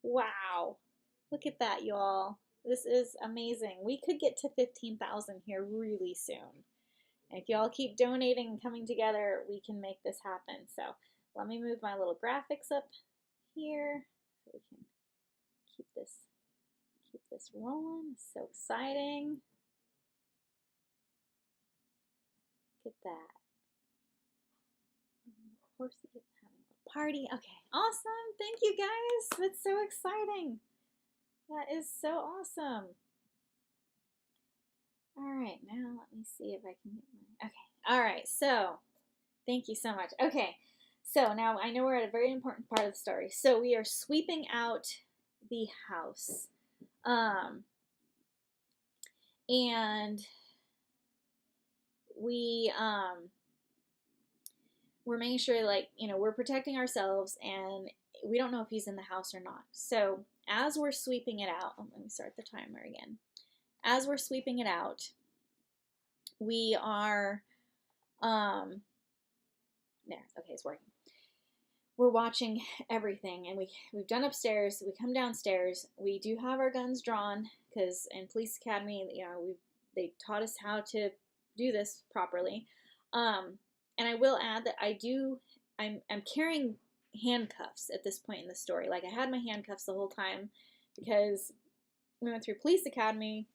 Wow. Look at that, y'all. This is amazing. We could get to 15,000 here really soon. And if y'all keep donating and coming together, we can make this happen. So let me move my little graphics up here so we can keep this rolling. It's so exciting. Look at that. Horsey having a party. Okay, awesome. Thank you guys. That's so exciting. That is so awesome. All right, now let me see if I can get my, okay. All right, so thank you so much. Okay, so now I know we're at a very important part of the story. So we are sweeping out the house. And we're making sure, like, we're protecting ourselves, and we don't know if he's in the house or not. So as we're sweeping it out, let me start the timer again. As we're sweeping it out, we are, there, okay, it's working. We're watching everything, and we've done upstairs. We come downstairs. We do have our guns drawn because in police academy, they taught us how to do this properly. And I will add that I'm carrying handcuffs at this point in the story. Like, I had my handcuffs the whole time because we went through police academy.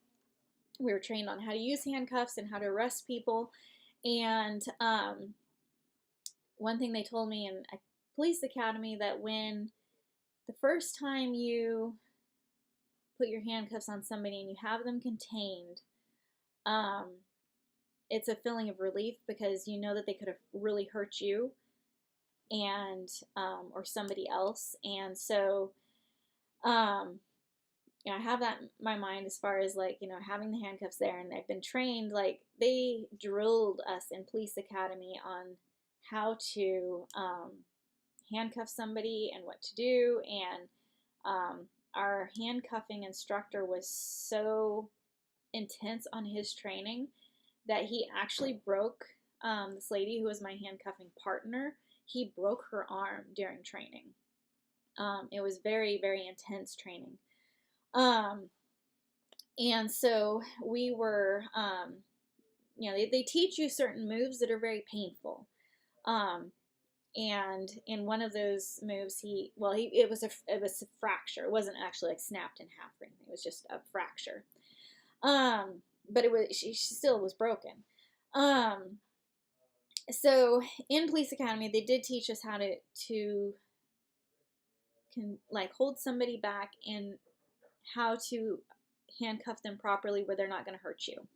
We were trained on how to use handcuffs and how to arrest people. And one thing they told me in a police academy, that when the first time you put your handcuffs on somebody and you have them contained, it's a feeling of relief because you know that they could have really hurt you and or somebody else. And so I have that in my mind as far as, like, having the handcuffs there. And I've been trained, like, they drilled us in police academy on how to handcuff somebody and what to do. And our handcuffing instructor was so intense on his training that he actually broke this lady who was my handcuffing partner. He broke her arm during training. It was very, very intense training. And so we were, they teach you certain moves that are very painful. And in one of those moves, it was a fracture. It wasn't actually, like, snapped in half or anything. It was just a fracture. But she still was broken. So in police academy, they did teach us how to hold somebody back and how to handcuff them properly where they're not going to hurt you.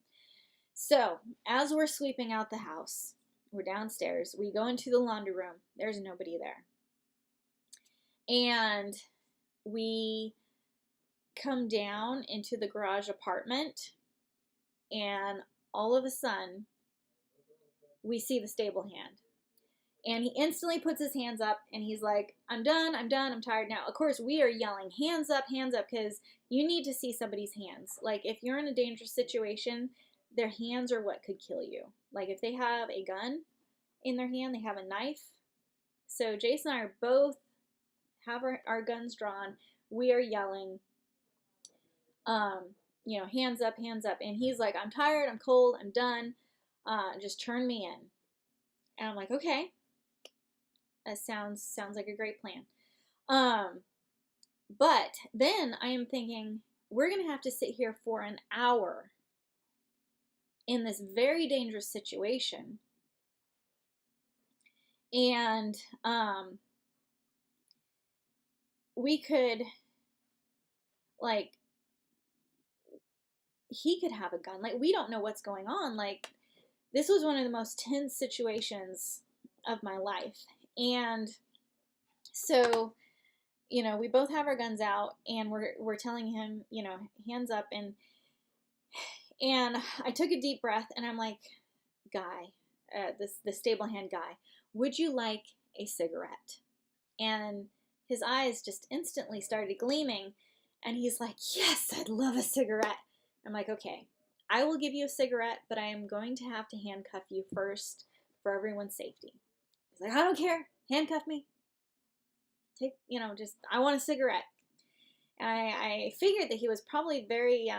So as we're sweeping out the house, we're downstairs. We go into the laundry room. There's nobody there. And we come down into the garage apartment, and all of a sudden, we see the stable hand. And he instantly puts his hands up, and he's like, I'm done, I'm tired now. Of course, we are yelling, hands up, because you need to see somebody's hands. Like, if you're in a dangerous situation, their hands are what could kill you. Like, if they have a gun in their hand, they have a knife. So Jason and I are both have our guns drawn. We are yelling, hands up. And he's like, I'm tired, I'm cold, I'm done. Just turn me in. And I'm like, okay. That sounds like a great plan. But then I am thinking, we're going to have to sit here for an hour in this very dangerous situation. And we could, like, he could have a gun. Like, we don't know what's going on. Like, this was one of the most tense situations of my life. And so, we both have our guns out, and we're telling him, hands up. And I took a deep breath, and I'm like, guy, the stable hand guy, would you like a cigarette? And his eyes just instantly started gleaming, and he's like, yes, I'd love a cigarette. I'm like, okay, I will give you a cigarette, but I am going to have to handcuff you first for everyone's safety. He's like, I don't care. Handcuff me. I want a cigarette. And I figured that he was probably very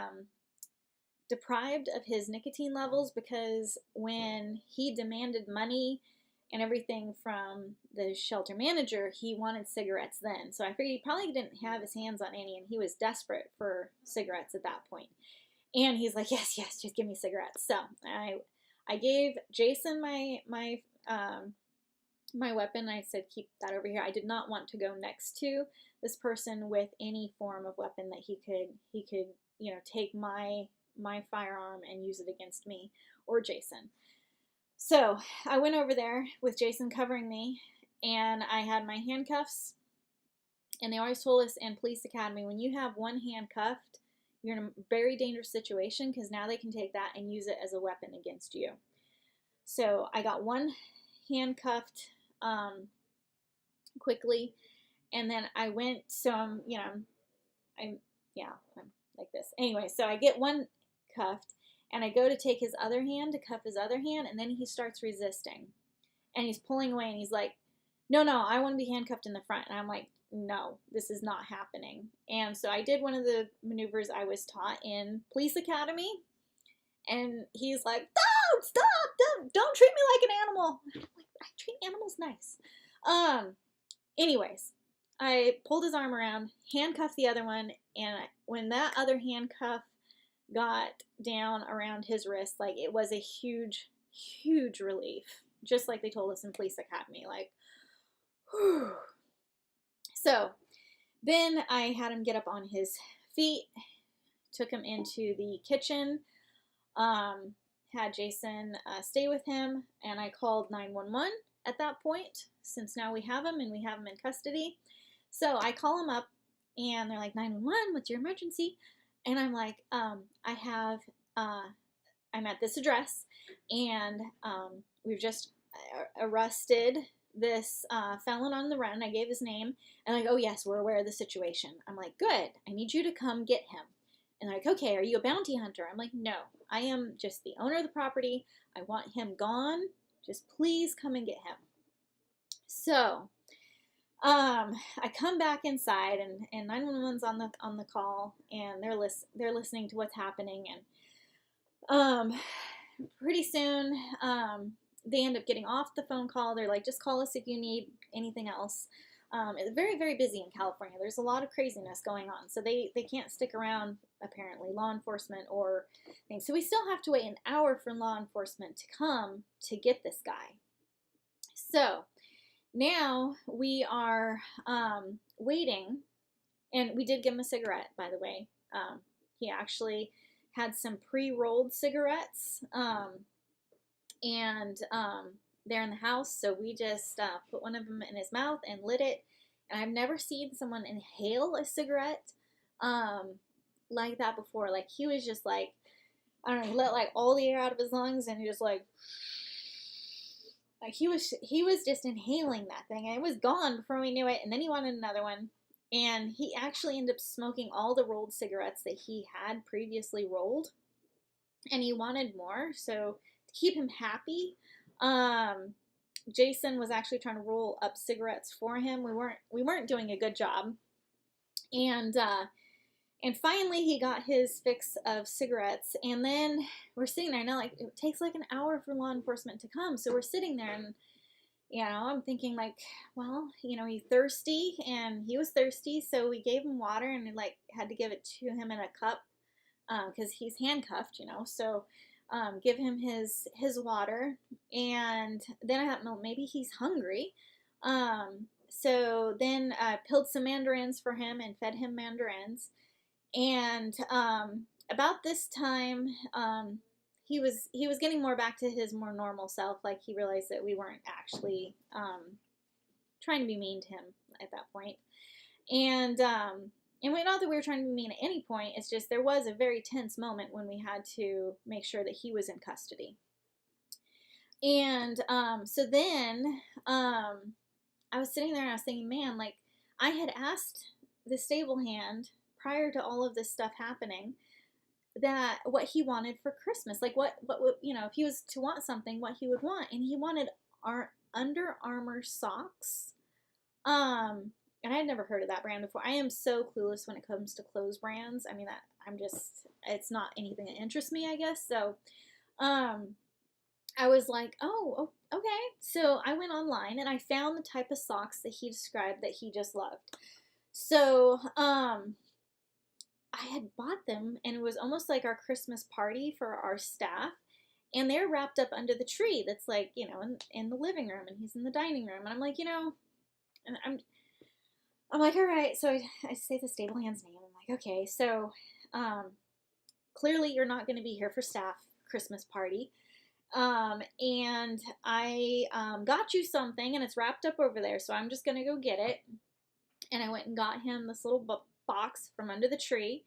deprived of his nicotine levels, because when he demanded money and everything from the shelter manager, he wanted cigarettes then. So I figured he probably didn't have his hands on any, and he was desperate for cigarettes at that point. And he's like, yes, yes, just give me cigarettes. So I gave Jason my weapon. I said, keep that over here. I did not want to go next to this person with any form of weapon that he could take my firearm and use it against me or Jason. So I went over there with Jason covering me, and I had my handcuffs. And they always told us in police academy, when you have one handcuffed, you're in a very dangerous situation, because now they can take that and use it as a weapon against you. So I got one handcuffed quickly, and then I went, so I'm like this. Anyway, so I get one cuffed, and I go to take his other hand to cuff his other hand, and then he starts resisting. And he's pulling away, and he's like, no, I want to be handcuffed in the front. And I'm like, no, this is not happening. And so I did one of the maneuvers I was taught in police academy, and he's like, stop, don't treat me like an animal. I'm like, I treat animals nice. Anyways, I pulled his arm around, handcuffed the other one, and when that other handcuff got down around his wrist, like, it was a huge, huge relief. Just like they told us in police academy, like, whew. So then I had him get up on his feet, took him into the kitchen, had Jason stay with him, and I called 911 at that point, since now we have him and we have him in custody. So I call him up, and they're like, 911, what's your emergency? And I'm like, I'm at this address, and we've just arrested this felon on the run. I gave his name, and like, oh yes, we're aware of the situation. I'm like, good, I need you to come get him. And they're like, okay, are you a bounty hunter? I'm like, no, I am just the owner of the property. I want him gone. Just please come and get him. So I come back inside, and 911's on the call, and they're listening to what's happening, and pretty soon they end up getting off the phone call. They're like, just call us if you need anything else. It's very, very busy in California. There's a lot of craziness going on, so they can't stick around, apparently, law enforcement or things. So we still have to wait an hour for law enforcement to come to get this guy. So now we are waiting, and we did give him a cigarette, by the way. He actually had some pre-rolled cigarettes, and they're in the house, so we just put one of them in his mouth and lit it. And I've never seen someone inhale a cigarette like that before. Like, he was just like, I don't know, he let like all the air out of his lungs, and he just like he was just inhaling that thing, and it was gone before we knew it. And then he wanted another one, and he actually ended up smoking all the rolled cigarettes that he had previously rolled, and he wanted more. So to keep him happy, Jason was actually trying to roll up cigarettes for him. We weren't doing a good job, and finally he got his fix of cigarettes. And then we're sitting there now, like, it takes like an hour for law enforcement to come. So we're sitting there, and I'm thinking, like, well, he's thirsty, and he was thirsty, so we gave him water, and we like had to give it to him in a cup because he's handcuffed, so give him his water. And then I thought, well, maybe he's hungry. So then I peeled some mandarins for him and fed him mandarins. And about this time, he was getting more back to his more normal self. Like, he realized that we weren't actually trying to be mean to him at that point. And not that we were trying to be mean at any point. It's just there was a very tense moment when we had to make sure that he was in custody. And so then I was sitting there, and I was thinking, man, like, I had asked the stable hand prior to all of this stuff happening that what he wanted for Christmas, like what if he was to want something, what he would want. And he wanted our Under Armour socks, and and I had never heard of that brand before. I am so clueless when it comes to clothes brands. I mean, I'm just, it's not anything that interests me, I guess. So, I was like, oh, okay. So I went online and I found the type of socks that he described that he just loved. So, I had bought them, and it was almost like our Christmas party for our staff. And they're wrapped up under the tree that's like, in the living room, and he's in the dining room. And I'm like, and I'm like, all right. So I say the stable hand's name. I'm like, okay. So clearly you're not going to be here for staff Christmas party. And I got you something, and it's wrapped up over there. So I'm just going to go get it. And I went and got him this little box from under the tree.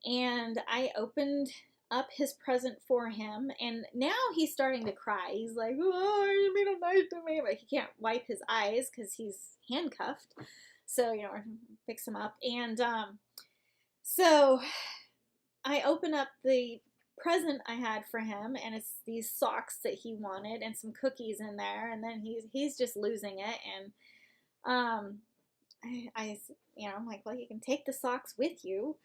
And I opened up his present for him, and now he's starting to cry. He's like, oh, you made a nice to me, but he can't wipe his eyes because he's handcuffed. So, fix him up. And so I open up the present I had for him, and it's these socks that he wanted and some cookies in there, and then he's just losing it. And I'm like, well, you can take the socks with you.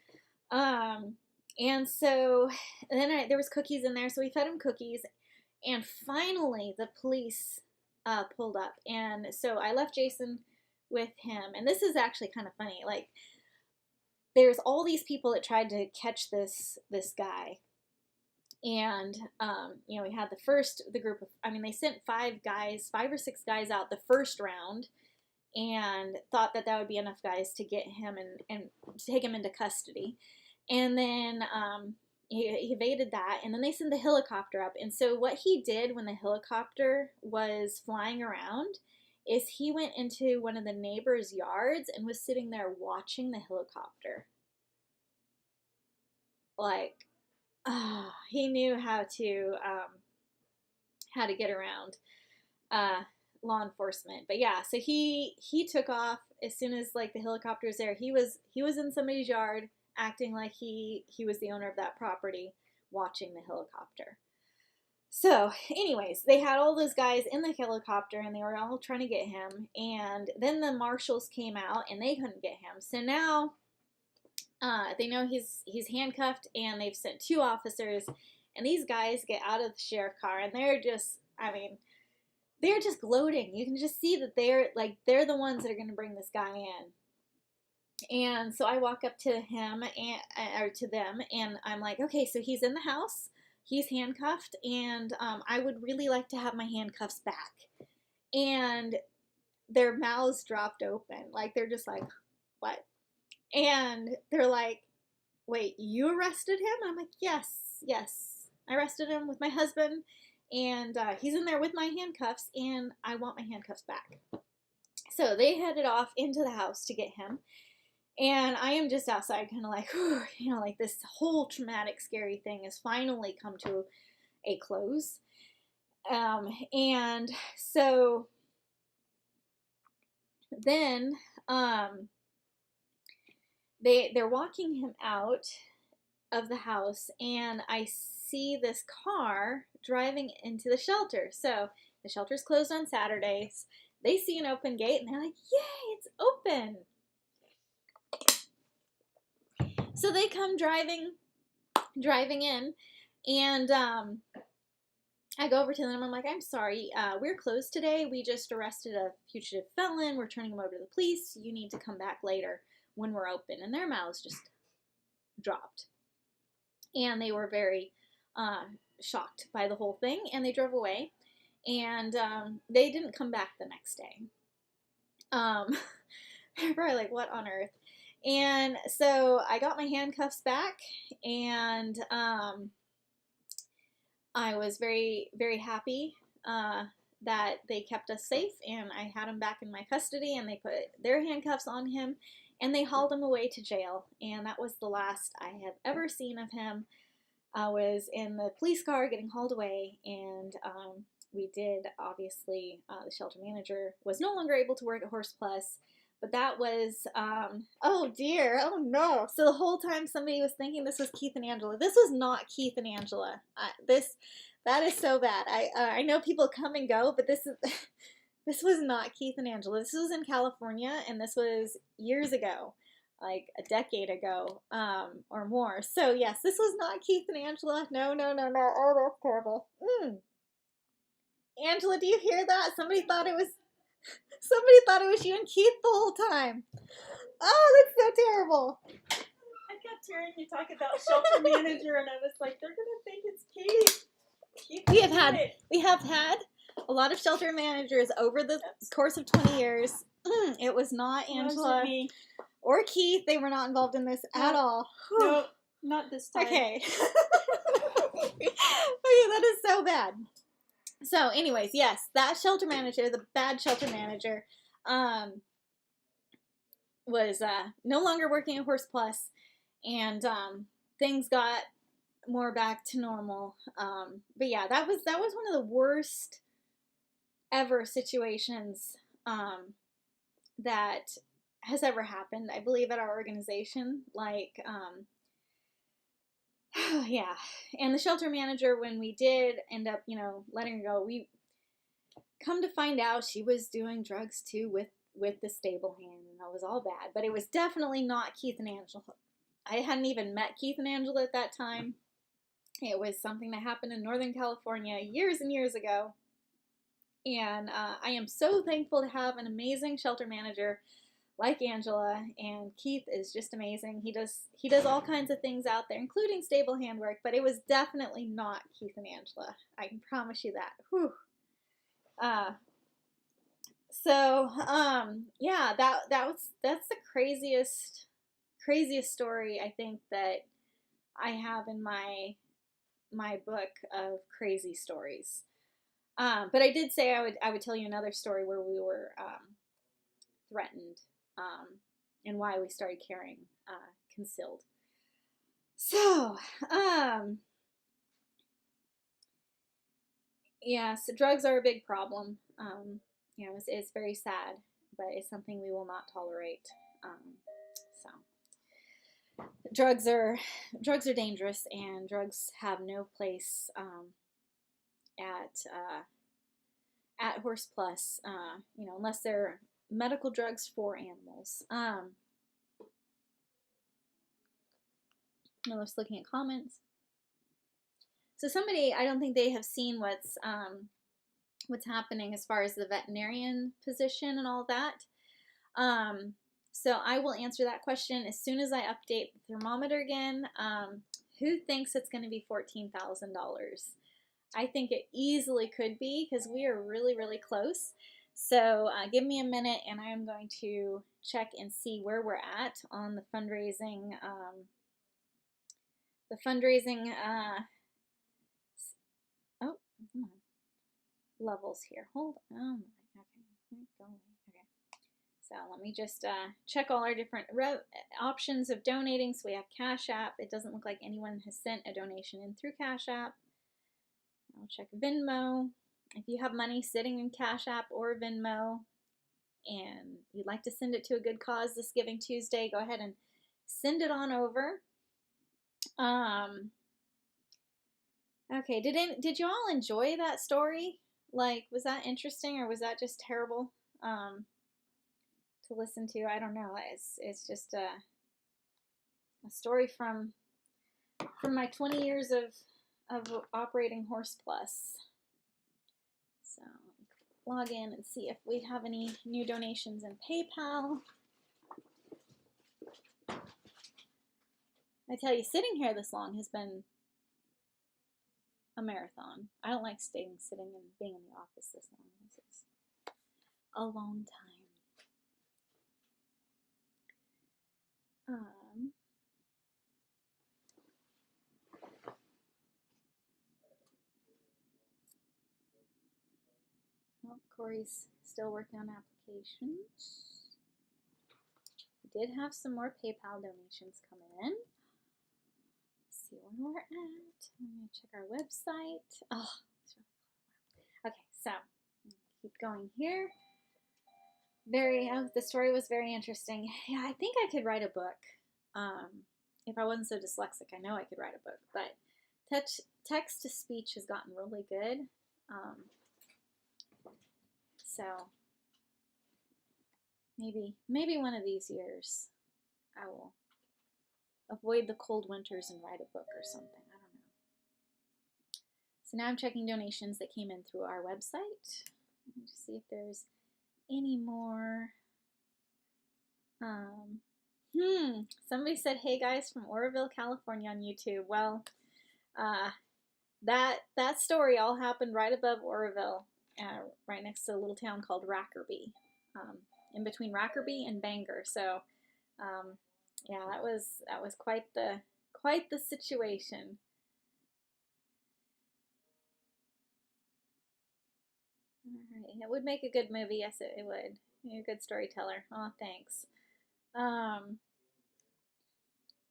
And so then there was cookies in there, so we fed him cookies, and finally the police pulled up. And so I left Jason with him, and this is actually kind of funny. Like, there's all these people that tried to catch this guy, and we had the group of, they sent 5 or 6 guys out the first round, and thought that would be enough guys to get him and take him into custody. And then he evaded that, and then they sent the helicopter up. And so what he did when the helicopter was flying around is he went into one of the neighbors' yards and was sitting there watching the helicopter. Like, he knew how to get around law enforcement. But yeah, so he took off as soon as like the helicopter was there. He was in somebody's yard, acting like he was the owner of that property, watching the helicopter. So anyways, they had all those guys in the helicopter, and they were all trying to get him. And then the marshals came out, and they couldn't get him. So now they know he's handcuffed, and they've sent 2 officers. And these guys get out of the sheriff car, and they're just gloating. You can just see that they're the ones that are going to bring this guy in. And so I walk up to him or to them, and I'm like, okay, so he's in the house, he's handcuffed, and I would really like to have my handcuffs back. And their mouths dropped open, like they're just like, what? And they're like, wait, you arrested him? I'm like, yes, I arrested him with my husband, and he's in there with my handcuffs, and I want my handcuffs back. So they headed off into the house to get him. And I am just outside kind of like, whew, like this whole traumatic, scary thing has finally come to a close. And so then they're walking him out of the house, and I see this car driving into the shelter. So the shelter's closed on Saturdays. They see an open gate, and they're like, yay, it's open. So they come driving in, and I go over to them. I'm like, I'm sorry, we're closed today. We just arrested a fugitive felon. We're turning him over to the police. You need to come back later when we're open. And their mouths just dropped. And they were very shocked by the whole thing, and they drove away. And they didn't come back the next day. They're probably like, what on earth? And so I got my handcuffs back, and I was very, very happy that they kept us safe, and I had him back in my custody, and they put their handcuffs on him, and they hauled him away to jail. And that was the last I have ever seen of him. I was in the police car getting hauled away, and we did, obviously, the shelter manager was no longer able to work at Horse Plus. But that was, oh dear, oh no. So the whole time somebody was thinking this was Keith and Angela. This was not Keith and Angela. That is so bad. I know people come and go, but this This was not Keith and Angela. This was in California, and this was years ago, like a decade ago, or more. So yes, this was not Keith and Angela. No, no, no, no. Oh, that's terrible. Angela, do you hear that? Somebody thought it was you and Keith the whole time. Oh, that's so terrible. I kept hearing you talk about shelter manager, and I was like, they're gonna think it's Keith. We have had a lot of shelter managers over the course of 20 years. It was not Angela or Keith. They were not involved in this at all. No, not this time. Okay. Okay, that is so bad. So anyways, yes, that shelter manager, the bad shelter manager, was no longer working at Horse Plus, and things got more back to normal. But yeah, that was one of the worst ever situations that has ever happened, I believe, at our organization. Like, yeah. And the shelter manager, when we did end up, letting her go, we come to find out she was doing drugs too with the stable hand, and that was all bad. But it was definitely not Keith and Angela. I hadn't even met Keith and Angela at that time. It was something that happened in Northern California years and years ago. And I am so thankful to have an amazing shelter manager like Angela, and Keith is just amazing. He does all kinds of things out there, including stable hand work, but it was definitely not Keith and Angela. I can promise you that. Whew. Yeah, that's the craziest story I think that I have in my book of crazy stories. But I did say I would tell you another story where we were threatened, and why we started carrying concealed. So, yeah, so drugs are a big problem. It's very sad, but it's something we will not tolerate. So, drugs are dangerous, and drugs have no place at Horse Plus, unless they're medical drugs for animals. I was looking at comments. So somebody, I don't think they have seen what's happening as far as the veterinarian position and all that. So I will answer that question as soon as I update the thermometer again. Who thinks it's going to be $14,000? I think it easily could be, because we are really, really close. So give me a minute, and I am going to check and see where we're at on the fundraising. Oh, come on. Levels here. Hold on. Okay. Go away. Okay. So let me just check all our different options of donating. So we have Cash App. It doesn't look like anyone has sent a donation in through Cash App. I'll check Venmo. If you have money sitting in Cash App or Venmo and you'd like to send it to a good cause this Giving Tuesday, go ahead and send it on over. Okay, did you all enjoy that story? Like, was that interesting, or was that just terrible to listen to? I don't know. It's just a story from my 20 years of operating Horse Plus. So log in and see if we have any new donations in PayPal. I tell you, sitting here this long has been a marathon. I don't like sitting and being in the office this long. This is a long time. Well, Corey's still working on applications. We did have some more PayPal donations come in. Let's see where we're at. I'm going to check our website. Oh, it's really cool. Okay, so keep going here. The story was very interesting. Yeah, I think I could write a book. If I wasn't so dyslexic, I know I could write a book. But text to speech has gotten really good. So maybe one of these years I will avoid the cold winters and write a book or something. I don't know. So now I'm checking donations that came in through our website. Let me see if there's any more. Somebody said, "Hey guys from Oroville, California on YouTube." Well, that story all happened right above Oroville, right next to a little town called Rackerby, in between Rackerby and Bangor. So, yeah, that was quite the situation. All right, it would make a good movie. Yes, it would. You're a good storyteller. Oh, thanks.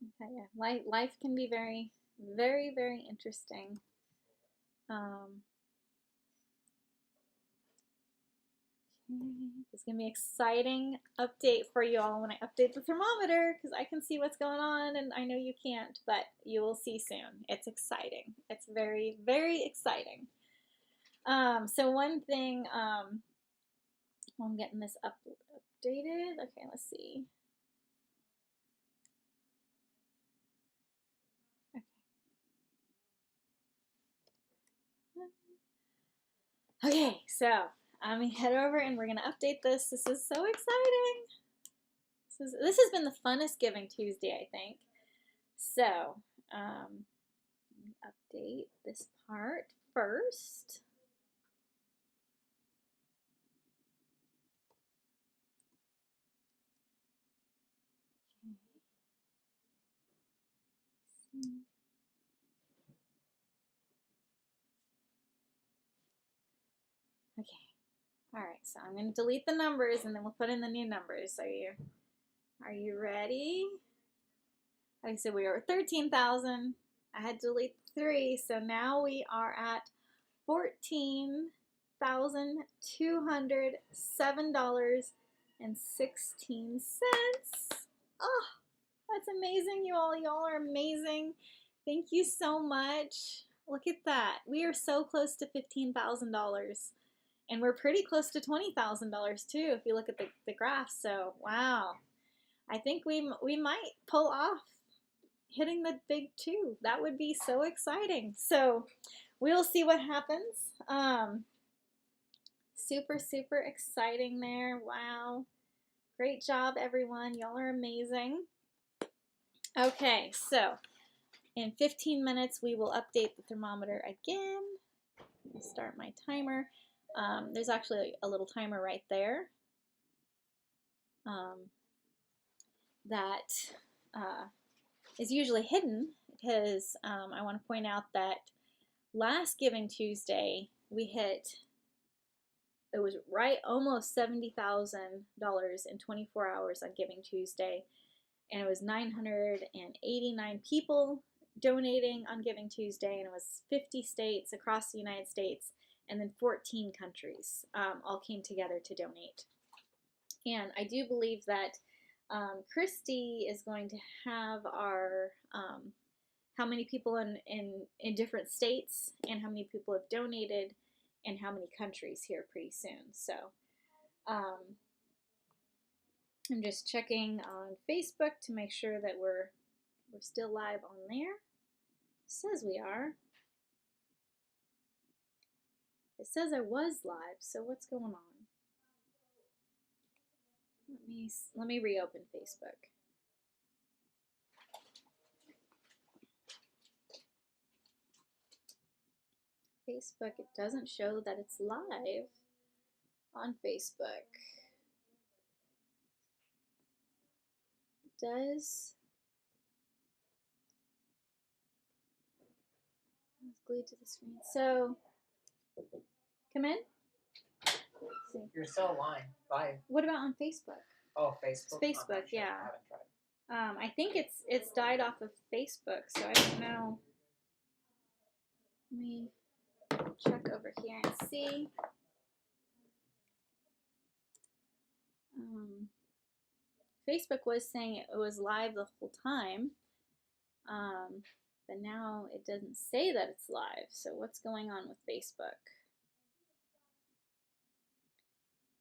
Okay, yeah, life can be very, very, very interesting. This is going to be an exciting update for you all when I update the thermometer, because I can see what's going on and I know you can't, but you will see soon. It's exciting. It's very, very exciting. So one thing, I'm getting this updated. Okay, let's see. Okay, so I'm gonna head over and we're gonna update this. This is so exciting. This has been the funnest Giving Tuesday, I think. So, let me update this part first. Okay. All right, so I'm going to delete the numbers and then we'll put in the new numbers. Are you ready? Okay, so we were at 13,000. I had to delete 3, so now we are at $14,207.16. Oh, that's amazing, you all. Y'all are amazing. Thank you so much. Look at that. We are so close to $15,000. And we're pretty close to $20,000 too, if you look at the graph. So, wow. I think we might pull off hitting the big 2. That would be so exciting. So, we'll see what happens. Super, super exciting there. Wow. Great job, everyone. Y'all are amazing. Okay, so in 15 minutes, we will update the thermometer again. I'll start my timer. There's actually a little timer right there that is usually hidden because I want to point out that last Giving Tuesday we hit, it was right almost $70,000 in 24 hours on Giving Tuesday, and it was 989 people donating on Giving Tuesday, and it was 50 states across the United States, and then 14 countries all came together to donate. And I do believe that Christy is going to have our how many people in different states and how many people have donated and how many countries here pretty soon. So I'm just checking on Facebook to make sure that we're still live on there. It says we are. It says I was live, so what's going on? Let me reopen Facebook. Facebook, it doesn't show that it's live on Facebook. It does. I was glued to the screen. So, come in. See. You're still online. Bye. What about on Facebook? Oh, Facebook. It's Facebook, sure. yeah. I haven't tried. I think it's died off of Facebook, so I don't know. Let me check over here and see. Facebook was saying it was live the whole time, but now it doesn't say that it's live. So what's going on with Facebook?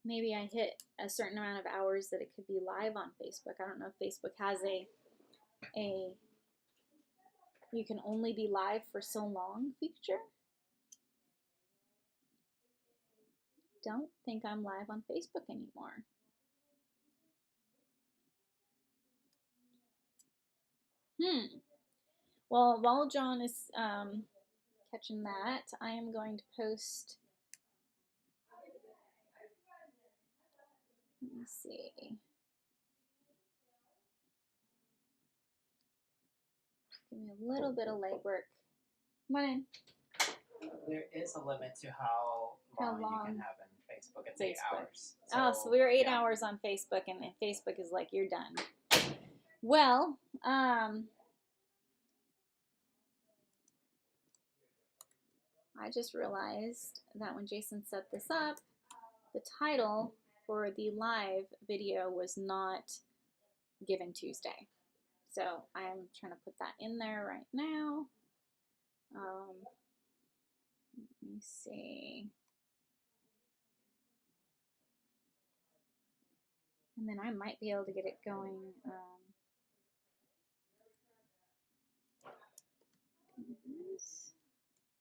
maybe I hit a certain amount of hours that it could be live on Facebook. I don't know if Facebook has a you can only be live for so long feature. Don't think I'm live on Facebook anymore. Well, while John is catching that, I am going to post. Let me see. Give me a little bit of legwork. Come on in. There is a limit to how long you can have in Facebook. It's 8 hours. So we were 8 hours on Facebook, and Facebook is like, you're done. Well, I just realized that when Jason set this up, the title for the live video was not Giving Tuesday. So I'm trying to put that in there right now. Let me see. And then I might be able to get it going.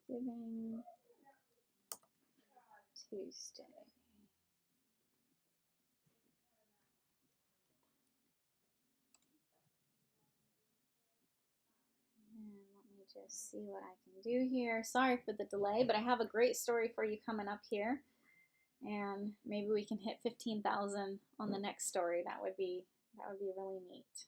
Giving Tuesday. And let me just see what I can do here. Sorry for the delay, but I have a great story for you coming up here. And maybe we can hit 15,000 on the next story. That would be really neat.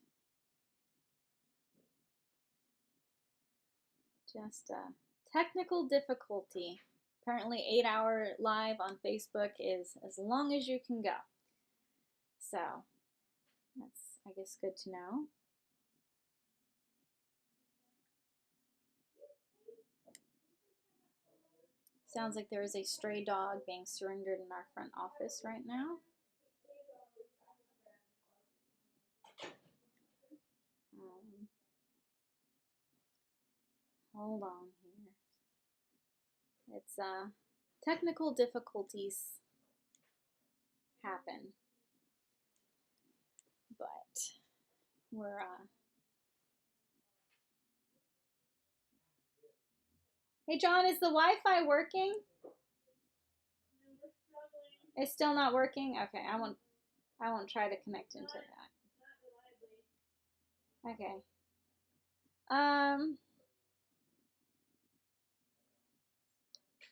Just a technical difficulty. Apparently 8-hour live on Facebook is as long as you can go. So that's, I guess, good to know. Sounds like there is a stray dog being surrendered in our front office right now. Hold on here. It's technical difficulties happen, but we're Hey John, is the Wi-Fi working? It's still not working? Okay, I won't try to connect into that. Okay.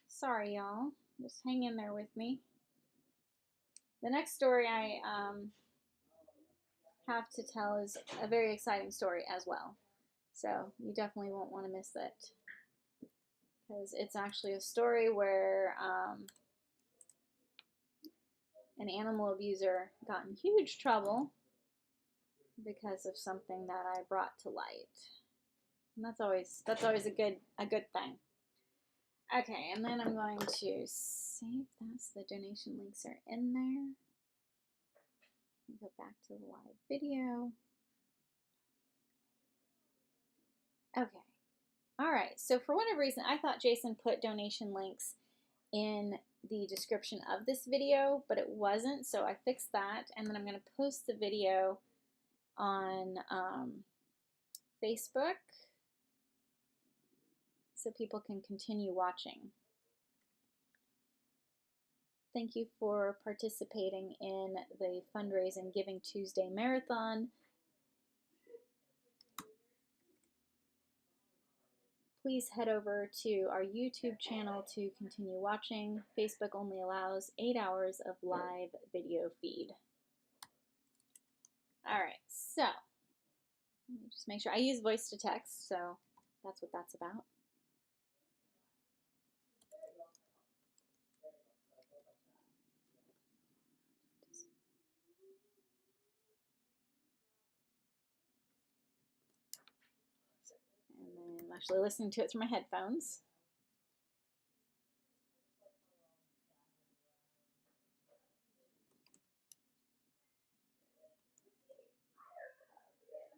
Sorry y'all. Just hang in there with me. The next story I have to tell is a very exciting story as well. So you definitely won't want to miss it. Because it's actually a story where an animal abuser got in huge trouble because of something that I brought to light. And that's always a good thing. Okay, and then I'm going to save that so the donation links are in there. Go back to the live video. Okay. All right. So for whatever reason, I thought Jason put donation links in the description of this video, but it wasn't. So I fixed that, and then I'm going to post the video on Facebook so people can continue watching. Thank you for participating in the Fundraising Giving Tuesday Marathon. Please head over to our YouTube channel to continue watching. Facebook only allows 8 hours of live video feed. All right, so let me just make sure. I use voice to text, so that's what that's about. And then I'm actually listening to it through my headphones.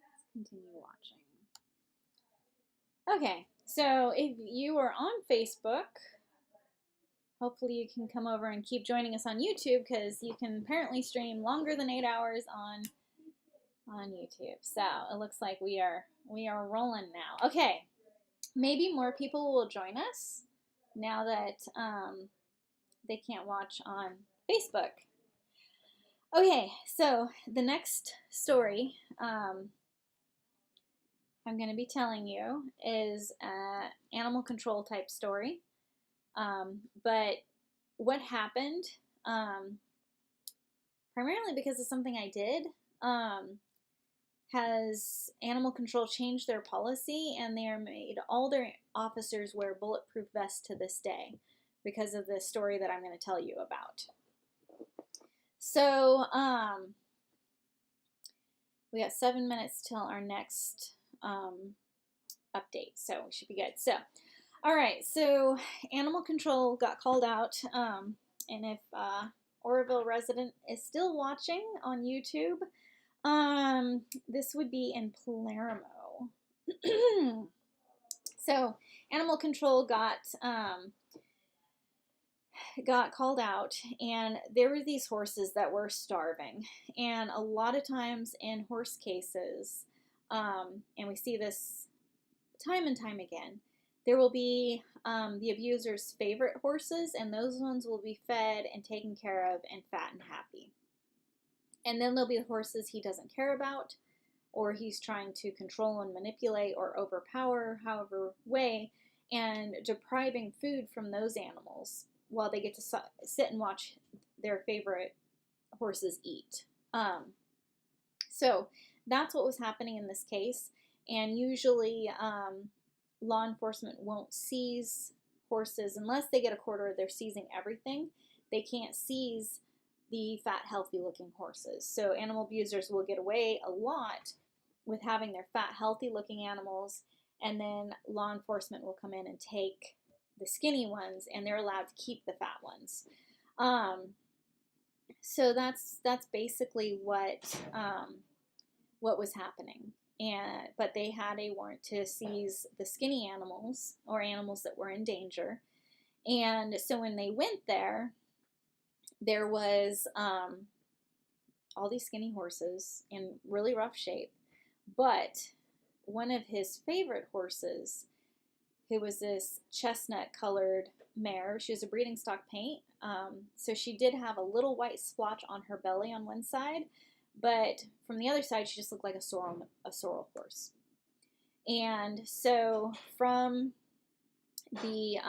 Let's continue watching. Okay, so if you are on Facebook, hopefully you can come over and keep joining us on YouTube, because you can apparently stream longer than 8 hours on YouTube. So it looks like we are rolling now. Okay, maybe more people will join us now that they can't watch on Facebook. Okay, so the next story I'm going to be telling you is an animal control type story. But what happened, primarily because of something I did, has animal control changed their policy, and they are made all their officers wear bulletproof vests to this day because of the story that I'm going to tell you about. So, we got 7 minutes till our next update, so we should be good. So, all right, so animal control got called out, and if Oroville resident is still watching on YouTube, this would be in Palermo. So animal control got called out, and there were these horses that were starving, and a lot of times in horse cases, and we see this time and time again, there will be the abuser's favorite horses, and those ones will be fed and taken care of and fat and happy. And then there'll be the horses he doesn't care about, or he's trying to control and manipulate or overpower, however way, and depriving food from those animals while they get to sit and watch their favorite horses eat. So that's what was happening in this case, and usually law enforcement won't seize horses unless they get a court order. They're seizing everything. They can't seize the fat, healthy-looking horses. So animal abusers will get away a lot with having their fat, healthy-looking animals, and then law enforcement will come in and take the skinny ones, and they're allowed to keep the fat ones. So that's basically what was happening. But they had a warrant to seize the skinny animals, or animals that were in danger. And so when they went there was all these skinny horses in really rough shape. But one of his favorite horses, who was this chestnut-colored mare, she was a breeding stock paint, so she did have a little white splotch on her belly on one side, but from the other side, she just looked like a sorrel horse. And so from the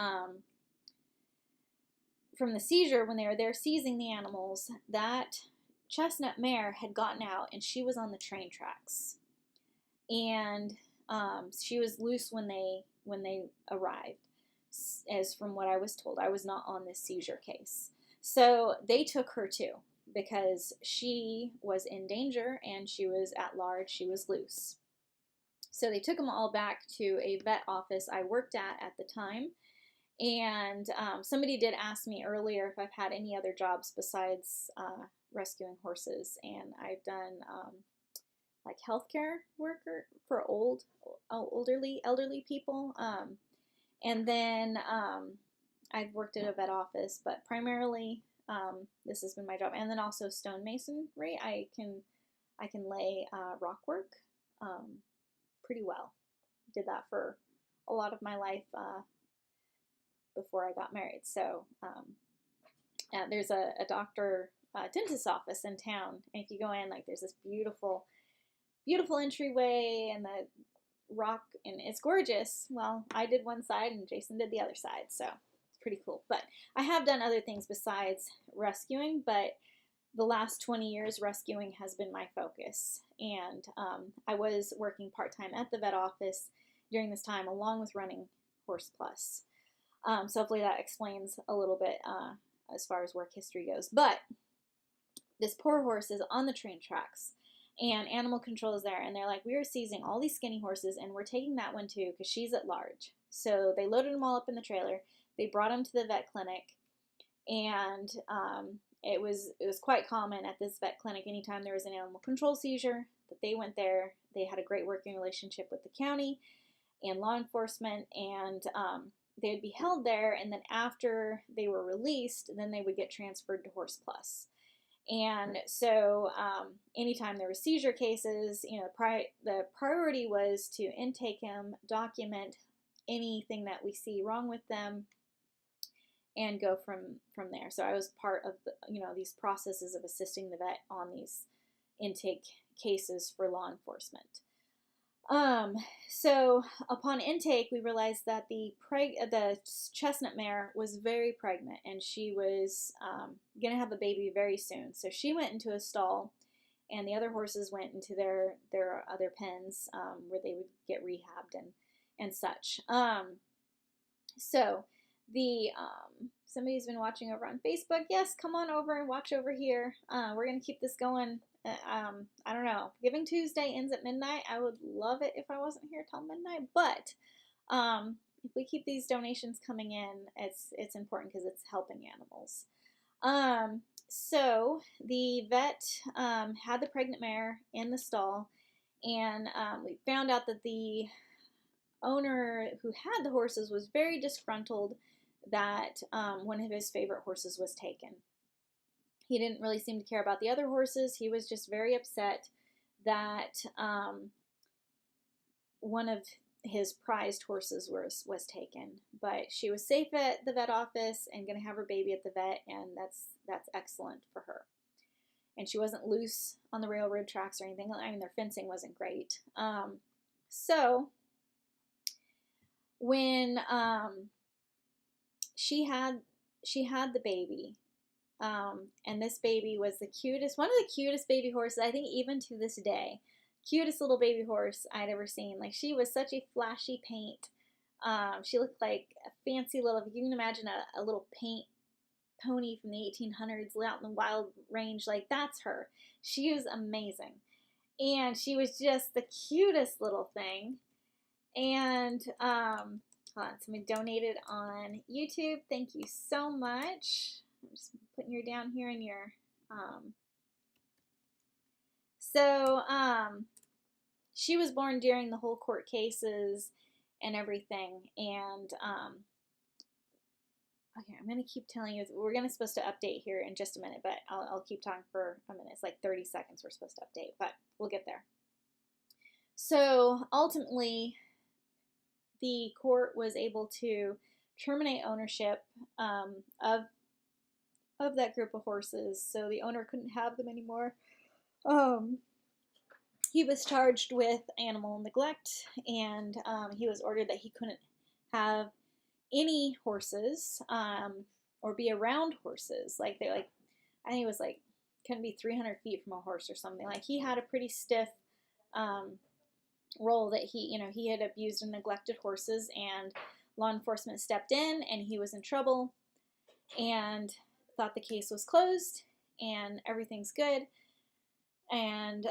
seizure, when they were there seizing the animals, that chestnut mare had gotten out, and she was on the train tracks. And she was loose when they arrived, as from what I was told. I was not on this seizure case. So they took her too, because she was in danger and she was at large, she was loose. So they took them all back to a vet office I worked at the time. And somebody did ask me earlier if I've had any other jobs besides rescuing horses, and I've done like healthcare worker for elderly people, and then I've worked at a vet office, but primarily this has been my job. And then also stonemasonry. I can lay rock work pretty well. Did that for a lot of my life before I got married. So there's a dentist's office in town, and if you go in, like, there's this beautiful entryway and the rock, and it's gorgeous. Well, I did one side and Jason did the other side, so it's pretty cool. But I have done other things besides rescuing, but the last 20 years rescuing has been my focus. And I was working part-time at the vet office during this time, along with running Horse Plus. So hopefully that explains a little bit as far as work history goes. But this poor horse is on the train tracks, and animal control is there, and they're like, we are seizing all these skinny horses, and we're taking that one too because she's at large. So they loaded them all up in the trailer. They brought them to the vet clinic, and it was quite common at this vet clinic, anytime there was an animal control seizure, that they went there. They had a great working relationship with the county and law enforcement, and they would be held there, and then after they were released, then they would get transferred to Horse Plus. And so anytime there were seizure cases, the priority was to intake them, document anything that we see wrong with them, and go from there. So I was part of these processes of assisting the vet on these intake cases for law enforcement. So upon intake, we realized that the chestnut mare was very pregnant, and she was gonna have a baby very soon. So she went into a stall, and the other horses went into their other pens where they would get rehabbed and such. So the somebody's been watching over on Facebook. Yes, come on over and watch over here. We're gonna keep this going. I don't know. Giving Tuesday ends at midnight. I would love it if I wasn't here till midnight, but if we keep these donations coming in, it's important because it's helping animals. So the vet had the pregnant mare in the stall, and we found out that the owner who had the horses was very disgruntled that one of his favorite horses was taken. He didn't really seem to care about the other horses. He was just very upset that one of his prized horses was taken. But she was safe at the vet office and going to have her baby at the vet, and that's excellent for her. And she wasn't loose on the railroad tracks or anything. I mean, their fencing wasn't great. So when she had the baby, and this baby was one of the cutest baby horses, I think even to this day, cutest little baby horse I'd ever seen. Like, she was such a flashy paint. She looked like a fancy little, if you can imagine a little paint pony from the 1800s out in the wild range, like that's her. She was amazing. And she was just the cutest little thing. And, hold on, somebody donated on YouTube. Thank you so much. I'm just putting you down here in your, she was born during the whole court cases and everything, and, okay, I'm going to keep telling you, we're supposed to update here in just a minute, but I'll keep talking for a minute. It's like 30 seconds we're supposed to update, but we'll get there. So, ultimately, the court was able to terminate ownership of that group of horses, so the owner couldn't have them anymore. He was charged with animal neglect, and he was ordered that he couldn't have any horses or be around horses. I think it was couldn't be 300 feet from a horse or something. Like, he had a pretty stiff role that he had abused and neglected horses, and law enforcement stepped in, and he was in trouble and thought the case was closed and everything's good, and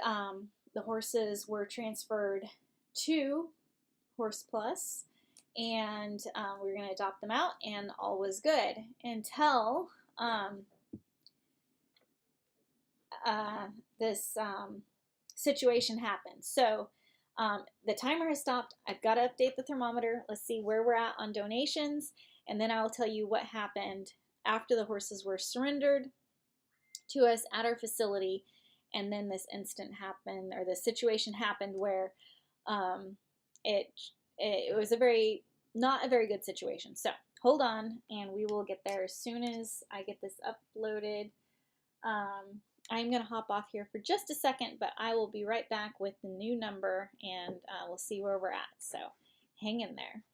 the horses were transferred to Horse Plus, and we were going to adopt them out, and all was good until this situation happened. So the timer has stopped. I've got to update the thermometer. Let's see where we're at on donations, and then I'll tell you what happened after the horses were surrendered to us at our facility, and then this incident happened, or this situation happened where it was not a very good situation. So hold on, and we will get there as soon as I get this uploaded. I'm going to hop off here for just a second, but I will be right back with the new number, and we'll see where we're at. So hang in there.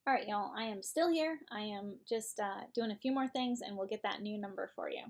All right, y'all, I am still here. I am just doing a few more things, and we'll get that new number for you.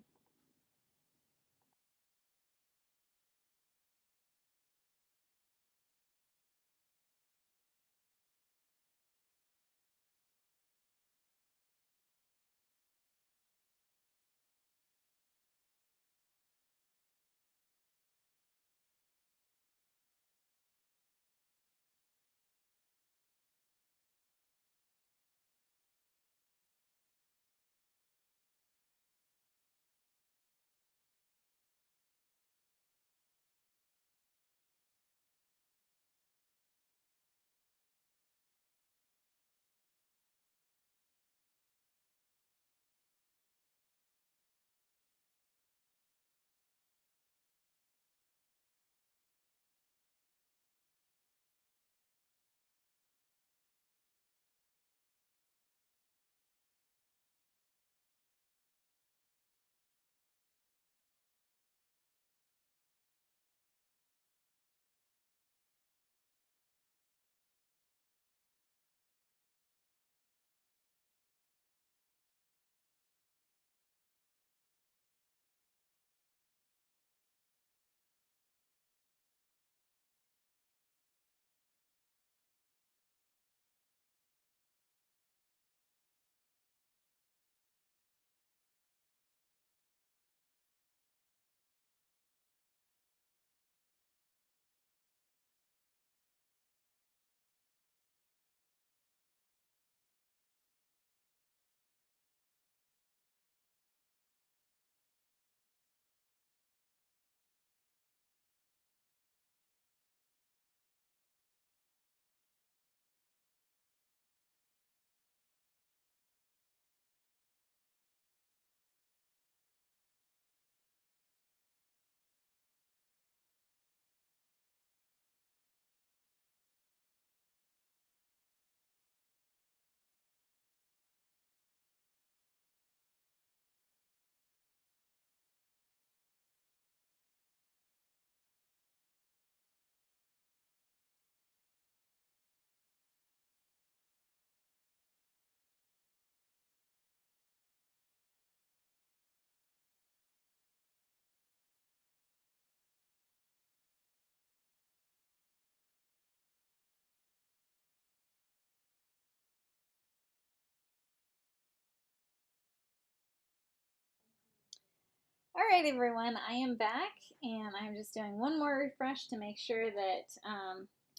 All right, everyone, I am back, and I'm just doing one more refresh to make sure that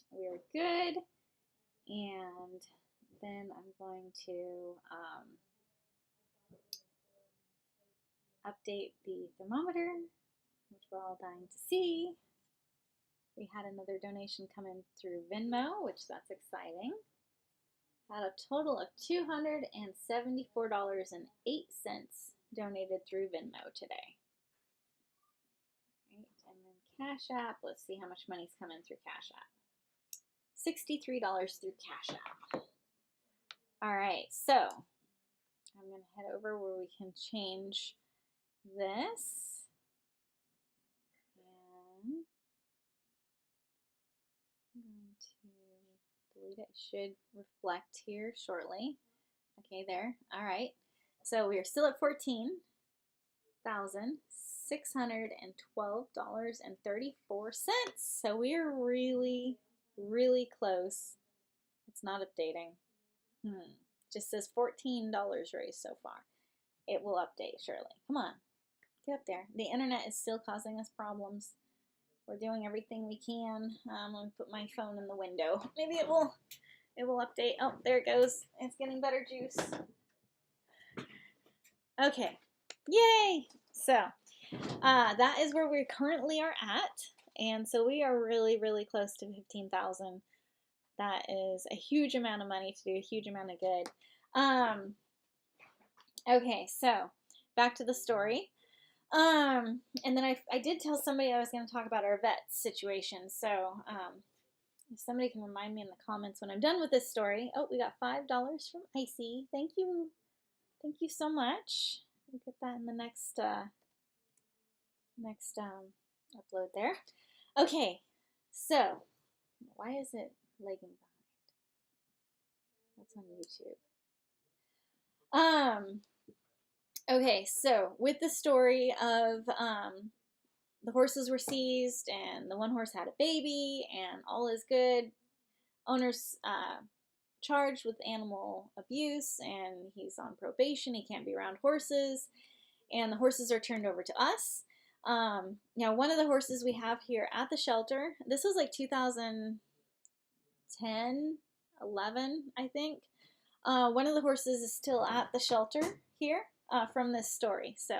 we're good, and then I'm going to update the thermometer, which we're all dying to see. We had another donation come in through Venmo, which that's exciting. Had a total of $274.08 donated through Venmo today. Right, and then Cash App, let's see how much money's coming through Cash App. $63 through Cash App. All right, so I'm going to head over where we can change this. And I'm going to delete it. It should reflect here shortly. Okay, there. All right. So we are still at $14,612.34. So we are really, really close. It's not updating. Just says $14 raised so far. It will update shortly. Come on, get up there. The internet is still causing us problems. We're doing everything we can. I'm gonna put my phone in the window. Maybe it will update. Oh, there it goes. It's getting better juice. Okay, yay! So that is where we currently are at, and so we are really, really close to 15,000. That is a huge amount of money to do a huge amount of good. Okay, so back to the story. And then I did tell somebody I was going to talk about our vet situation. So if somebody can remind me in the comments when I'm done with this story. Oh, we got $5 from Icy. Thank you. Thank you so much. We'll get that in the next upload there. Okay, so why is it lagging behind? That's on YouTube. Okay, so with the story of the horses were seized and the one horse had a baby and all is good. Owner's charged with animal abuse and he's on probation. He can't be around horses. And the horses are turned over to us. Now, one of the horses we have here at the shelter, this was like 2010, 11, I think. One of the horses is still at the shelter here from this story. So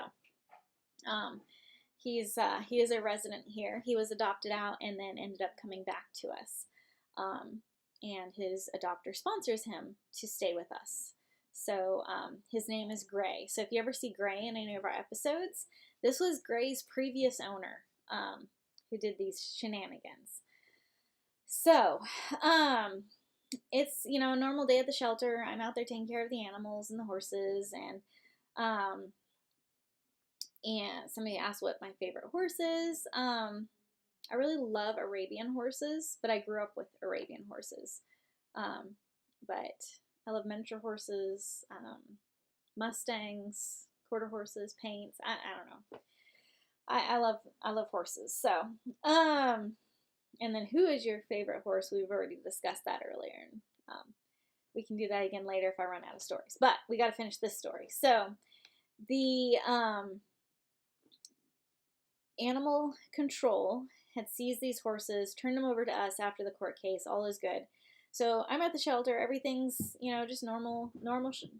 he is a resident here. He was adopted out and then ended up coming back to us. And his adopter sponsors him to stay with us. So his name is Gray. So if you ever see Gray in any of our episodes, this was Gray's previous owner who did these shenanigans. So it's, a normal day at the shelter. I'm out there taking care of the animals and the horses, and somebody asked what my favorite horse is. I really love Arabian horses, but I grew up with Arabian horses. But I love miniature horses, Mustangs, quarter horses, paints. I don't know. I love horses. So, and then who is your favorite horse? We've already discussed that earlier. And, we can do that again later if I run out of stories. But we got to finish this story. So, the animal control had seized these horses, turned them over to us after the court case. All is good. So I'm at the shelter. Everything's, just normal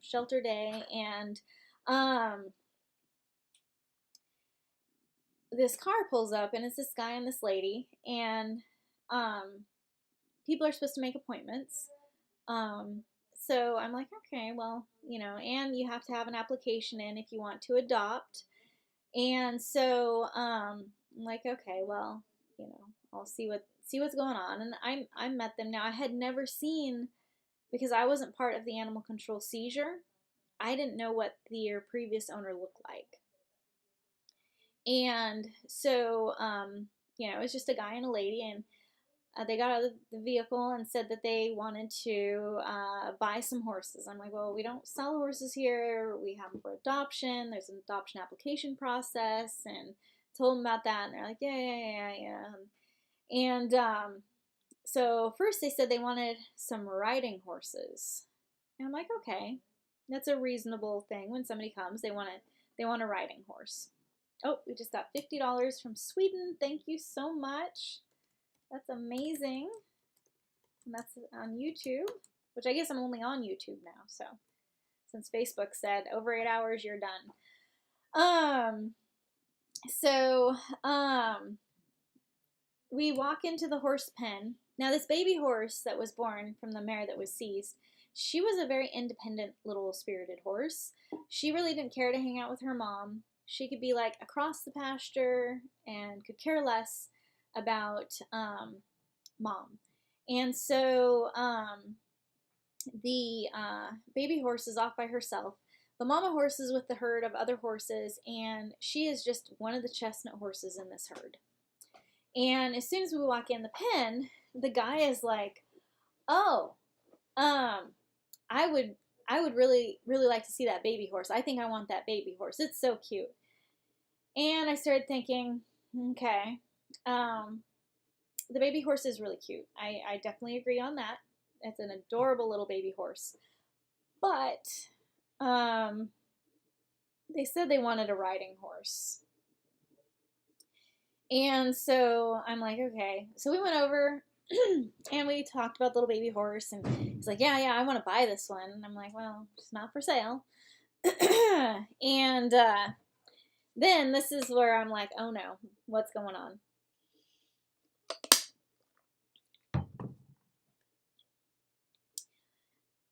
shelter day. And this car pulls up, and it's this guy and this lady. And people are supposed to make appointments. So I'm like, okay, well, and you have to have an application in if you want to adopt. And so I'm like, okay, well, I'll see what's going on. And I met them. Now, I had never seen, because I wasn't part of the animal control seizure, I didn't know what their previous owner looked like. And so, it was just a guy and a lady, and they got out of the vehicle and said that they wanted to buy some horses. I'm like, well, we don't sell horses here. We have them for adoption. There's an adoption application process, and told them about that, and they're like, yeah. And so first they said they wanted some riding horses. And I'm like, okay, that's a reasonable thing. When somebody comes, they want a riding horse. Oh, we just got $50 from Sweden. Thank you so much. That's amazing. And that's on YouTube, which I guess I'm only on YouTube now. So since Facebook said over 8 hours, you're done. We walk into the horse pen. Now, this baby horse that was born from the mare that was seized, she was a very independent little spirited horse. She really didn't care to hang out with her mom. She could be like across the pasture and could care less about mom. And so the baby horse is off by herself. The mama horse is with the herd of other horses, and she is just one of the chestnut horses in this herd. And as soon as we walk in the pen, the guy is like, oh, I would really, really like to see that baby horse. I think I want that baby horse. It's so cute. And I started thinking, okay, the baby horse is really cute. I definitely agree on that. It's an adorable little baby horse. But they said they wanted a riding horse. And so I'm like, okay. So we went over and we talked about the little baby horse. And he's like, yeah, I want to buy this one. And I'm like, well, it's not for sale. And then this is where I'm like, oh no, what's going on?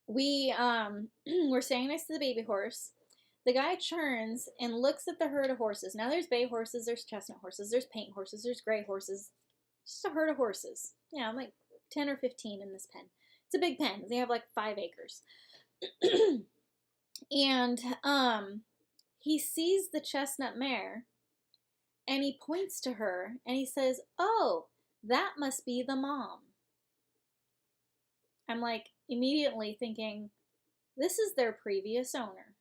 We're standing next to the baby horse. The guy turns and looks at the herd of horses. Now there's bay horses, there's chestnut horses, there's paint horses, there's gray horses. It's just a herd of horses. Yeah, like 10 or 15 in this pen. It's a big pen. They have like 5 acres. And he sees the chestnut mare and he points to her and he says, oh, that must be the mom. I'm like, immediately thinking, this is their previous owner.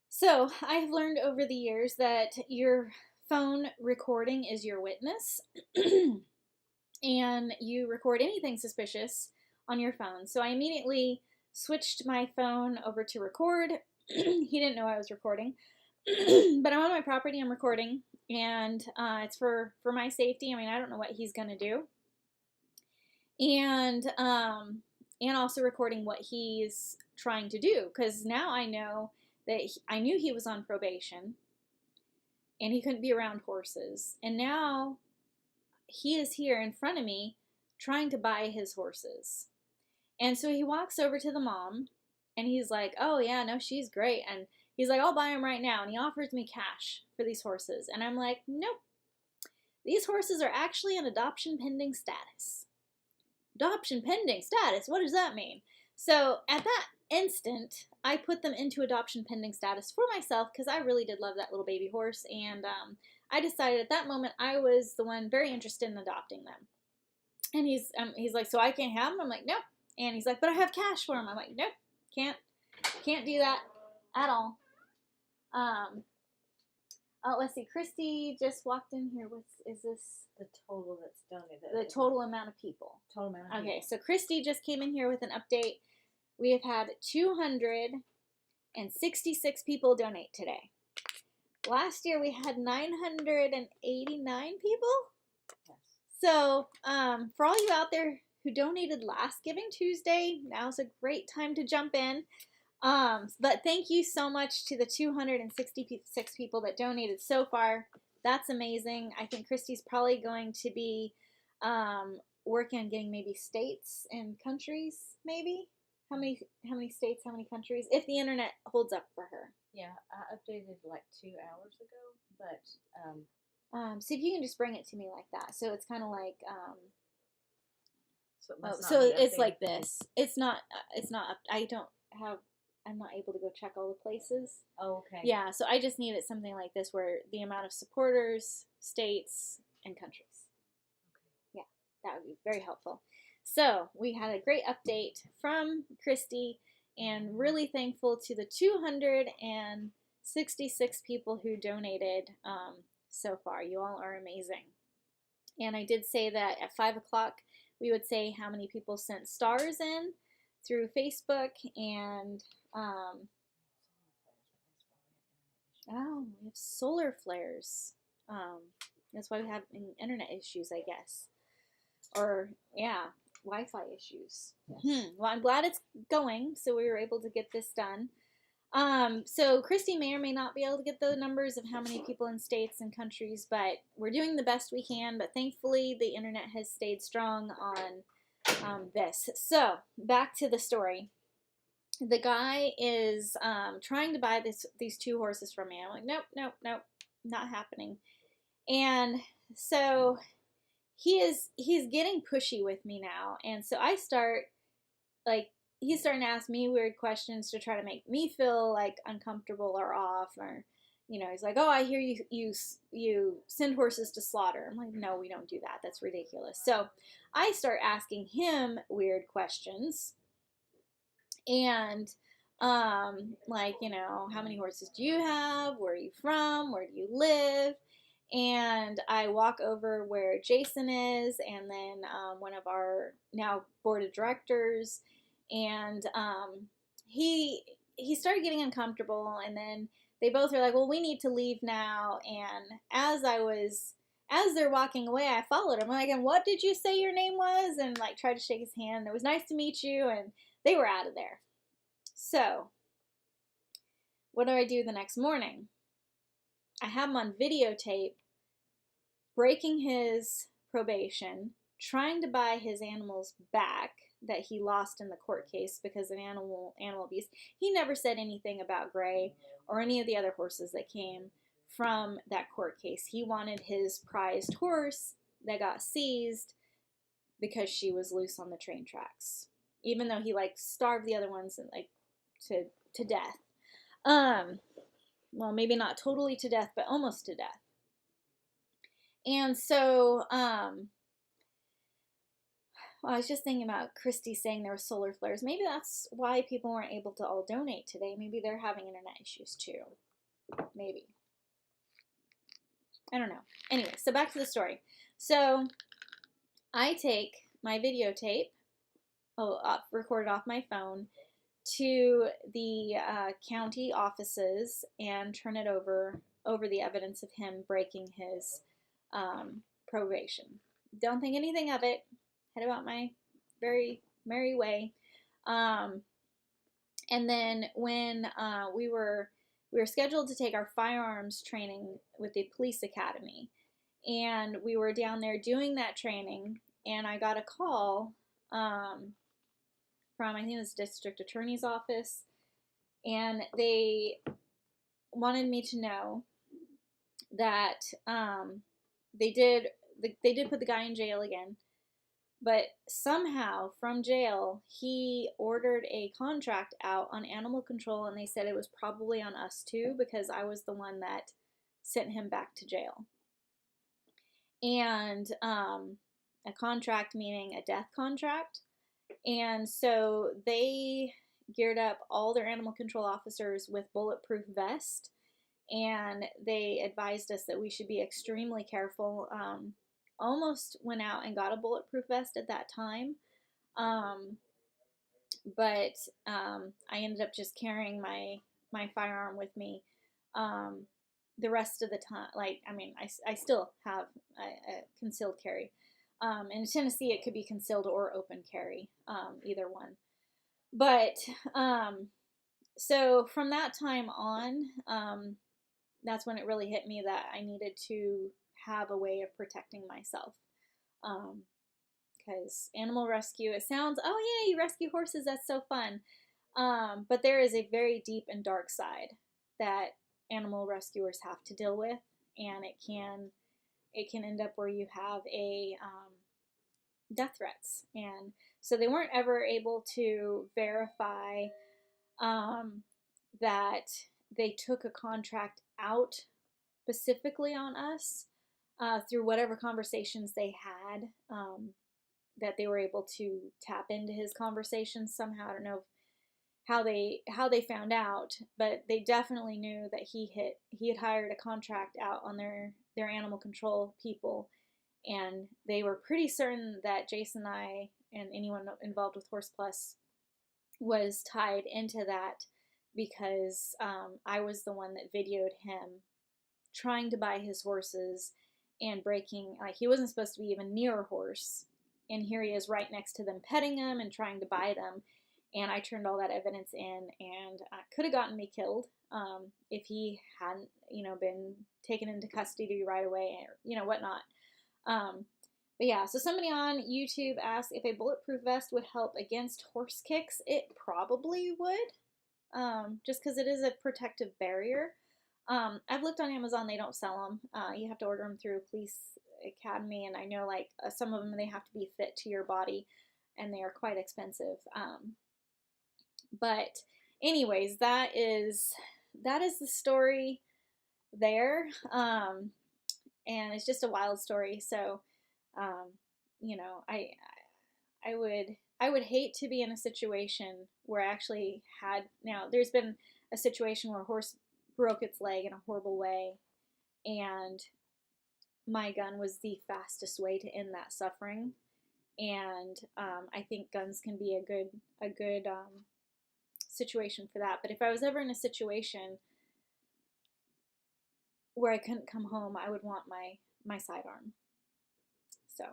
So I have learned over the years that your phone recording is your witness, and you record anything suspicious on your phone. So I immediately switched my phone over to record. He didn't know I was recording, but I'm on my property, I'm recording, and it's for my safety. I mean, I don't know what he's gonna do, and also recording what he's trying to do, because now I know that I knew he was on probation, and he couldn't be around horses, and now he is here in front of me trying to buy his horses. And so he walks over to the mom, and he's like, oh yeah, no, she's great, and he's like, I'll buy them right now, and he offers me cash for these horses, and I'm like, nope, these horses are actually in adoption pending status. Adoption pending status, what does that mean? So at that instant, I put them into adoption pending status for myself, because I really did love that little baby horse, and I decided at that moment I was the one very interested in adopting them. And he's like, so I can't have them? I'm like, nope. And he's like, but I have cash for them. I'm like, nope, can't do that at all. Let's see, Christy just walked in here. Is this? The total that's donated. The total amount of people. Total amount of Okay, people. so Christy just came in here with an update. We have had 266 people donate today. Last year we had 989 people. Yes. So for all you out there who donated last Giving Tuesday, now's a great time to jump in. But thank you so much to the 266 people that donated so far. That's amazing. I think Christy's probably going to be working on getting maybe states and countries, maybe. How many states, how many countries? If the internet holds up for her. Yeah, I updated like 2 hours ago, but see if you can just bring it to me like that. So it's kind of like so it's like this. It's not up. I'm not able to go check all the places. Oh, okay. Yeah, so I just needed something like this where the amount of supporters, states, and countries. Okay. Yeah, that would be very helpful. So we had a great update from Christy, and really thankful to the 266 people who donated so far. You all are amazing. And I did say that at 5 o'clock we would say how many people sent stars in through Facebook, and we have solar flares. That's why we have internet issues, I guess. Or, yeah, Wi-Fi issues. Yes. Well, I'm glad it's going, so we were able to get this done. So Christy may or may not be able to get the numbers of how many people in states and countries, but we're doing the best we can. But thankfully, the internet has stayed strong on this. So back to the story. The guy is trying to buy these two horses from me. I'm like, nope, not happening. And so he's getting pushy with me now, and so I start he's starting to ask me weird questions to try to make me feel like uncomfortable or off, or he's like, oh, I hear you send horses to slaughter. I'm like, no, we don't do that. That's ridiculous. So I start asking him weird questions, and how many horses do you have? Where are you from? Where do you live? And I walk over where Jason is, and then one of our now board of directors, and he started getting uncomfortable, and then they both are like, well, we need to leave now. And as they're walking away, I followed him. I'm like, and what did you say your name was? And tried to shake his hand. It was nice to meet you, and they were out of there. So what do I do the next morning? I have him on videotape breaking his probation, trying to buy his animals back that he lost in the court case because of animal abuse. He never said anything about Gray or any of the other horses that came from that court case. He wanted his prized horse that got seized because she was loose on the train tracks, even though he starved the other ones and to death. Well, maybe not totally to death, but almost to death. And so Well, I was just thinking about Christy saying there were solar flares. Maybe that's why people weren't able to all donate today. Maybe they're having internet issues too. Maybe. I don't know. Anyway, so back to the story. So I take my videotape, recorded off my phone, to the county offices and turn it over the evidence of him breaking his probation. Don't think anything of it. Head about my very merry way. And then when we were scheduled to take our firearms training with the police academy, and we were down there doing that training, and I got a call from, I think it was the district attorney's office, and they wanted me to know that they did put the guy in jail again, but somehow from jail he ordered a contract out on animal control, and they said it was probably on us too, because I was the one that sent him back to jail. And a contract meaning a death contract. And so they geared up all their animal control officers with bulletproof vests, and they advised us that we should be extremely careful. Almost went out and got a bulletproof vest at that time, but I ended up just carrying my firearm with me the rest of the time. Like, I mean, I still have a concealed carry. In Tennessee, it could be concealed or open carry, either one. But so from that time on, that's when it really hit me that I needed to have a way of protecting myself. Because animal rescue, it sounds, oh yeah, you rescue horses, that's so fun. But there is a very deep and dark side that animal rescuers have to deal with, and it can end up where you have a death threats. And so they weren't ever able to verify that they took a contract out specifically on us through whatever conversations they had, that they were able to tap into his conversations somehow. I don't know how they found out, but they definitely knew that he had hired a contract out on their animal control people, and they were pretty certain that Jason and I and anyone involved with Horse Plus was tied into that, because I was the one that videoed him trying to buy his horses and breaking, like, he wasn't supposed to be even near a horse, and here he is right next to them petting them and trying to buy them. And I turned all that evidence in, and could have gotten me killed if he hadn't, been taken into custody right away, or, whatnot. But yeah, so somebody on YouTube asked if a bulletproof vest would help against horse kicks. It probably would, just because it is a protective barrier. I've looked on Amazon, they don't sell them. You have to order them through a police academy, and I know, like, some of them, they have to be fit to your body, and they are quite expensive. But anyways, that is the story there. And it's just a wild story. So, I would hate to be in a situation where I actually had, now there's been a situation where a horse broke its leg in a horrible way, and my gun was the fastest way to end that suffering. And I think guns can be a good situation for that. But if I was ever in a situation where I couldn't come home, I would want my sidearm. So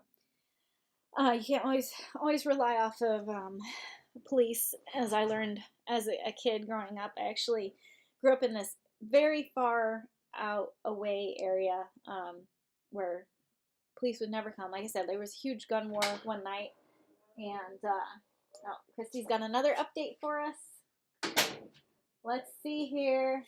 you can't always rely off of police. As I learned as a kid growing up, I actually grew up in this very far out away area where police would never come. Like I said, there was a huge gun war one night, and Christy's got another update for us. Let's see here.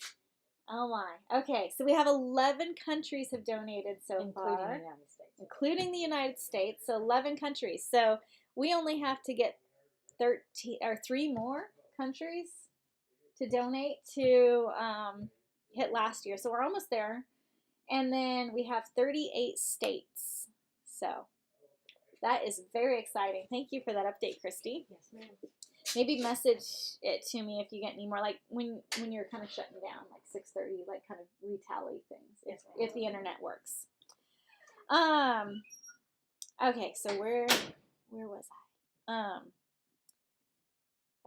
Oh my. Okay, so we have 11 countries have donated so far. Including the United States. Including the United States. So 11 countries. So we only have to get 3 more countries to donate to hit last year. So we're almost there. And then we have 38 states. So That is very exciting. Thank you for that update, Christy. Yes, ma'am. Maybe message it to me if you get any more, like when you're kind of shutting down, like 6:30, like kind of retally things if the internet works. Okay, so where was I?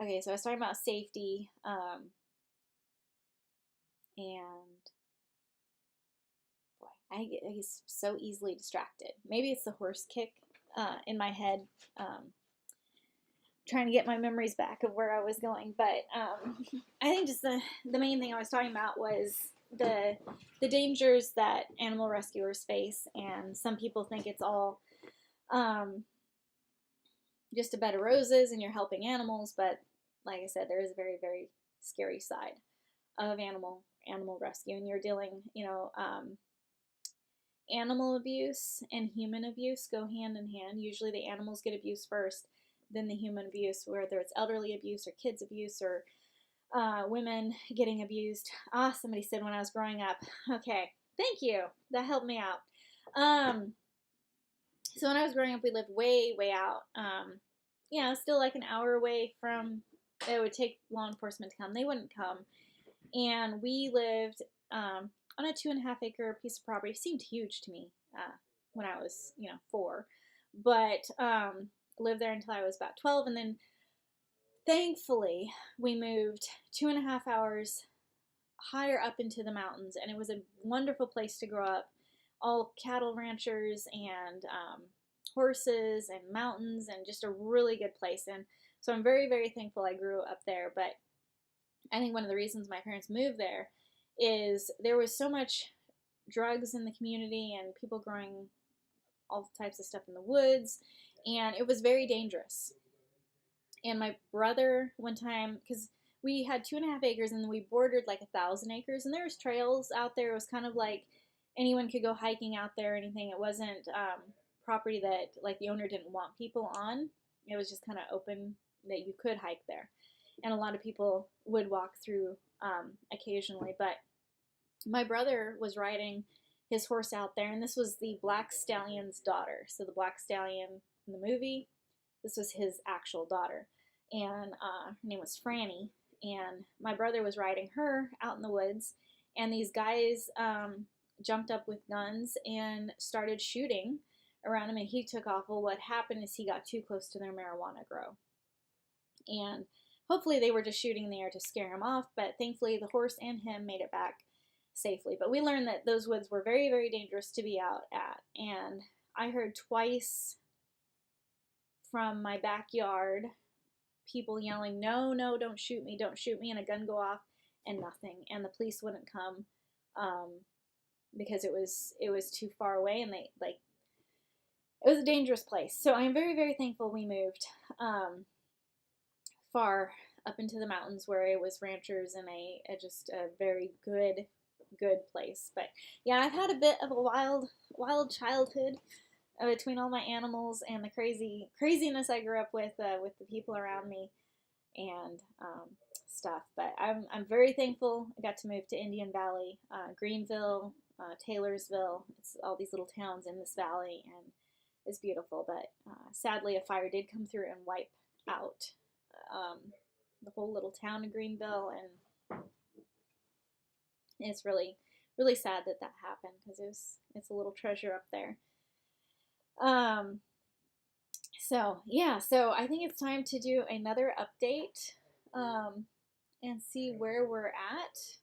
Okay, so I was talking about safety, and boy, I get so easily distracted. Maybe it's the horse kick in my head. Trying to get my memories back of where I was going, but I think just the main thing I was talking about was the dangers that animal rescuers face, and some people think it's all just a bed of roses and you're helping animals, but like I said, there is a very, very scary side of animal rescue, and you're dealing, animal abuse and human abuse go hand in hand. Usually the animals get abuse first, then the human abuse, whether it's elderly abuse or kids abuse or women getting abused. Somebody said when I was growing up. Okay, thank you. That helped me out. So when I was growing up, we lived way, way out. Still like an hour away from, it would take law enforcement to come. They wouldn't come. And we lived on a 2.5 acre piece of property. It seemed huge to me when I was, 4. But lived there until I was about 12, and then thankfully we moved 2.5 hours higher up into the mountains, and it was a wonderful place to grow up. All cattle ranchers and horses and mountains, and just a really good place. And so I'm very, very thankful I grew up there. But I think one of the reasons my parents moved there is there was so much drugs in the community and people growing all types of stuff in the woods, and it was very dangerous. And my brother, one time, because we had 2.5 acres and we bordered like 1,000 acres, and there was trails out there. It was kind of like anyone could go hiking out there or anything. It wasn't property that like the owner didn't want people on. It was just kind of open that you could hike there, and a lot of people would walk through occasionally. But my brother was riding his horse out there, and this was the Black Stallion's daughter. So the Black Stallion in the movie, this was his actual daughter, and her name was Franny. And my brother was riding her out in the woods, and these guys jumped up with guns and started shooting around him, and he took off. Well, what happened is he got too close to their marijuana grow, and hopefully they were just shooting in the air to scare him off, but thankfully the horse and him made it back safely. But we learned that those woods were very, very dangerous to be out at, and I heard twice from my backyard people yelling, no, no, don't shoot me, and a gun go off, and nothing, and the police wouldn't come because it was too far away, and it was a dangerous place. So I'm very, very thankful we moved far up into the mountains where it was ranchers and just a very good place. But yeah, I've had a bit of a wild childhood between all my animals and the craziness I grew up with the people around me and stuff. But I'm very thankful I got to move to Indian Valley, Greenville, Taylorsville. It's all these little towns in this valley, and it's beautiful. But sadly, a fire did come through and wipe out the whole little town of Greenville, and it's really, really sad that happened, because it's a little treasure up there. So I think it's time to do another update and see where we're at.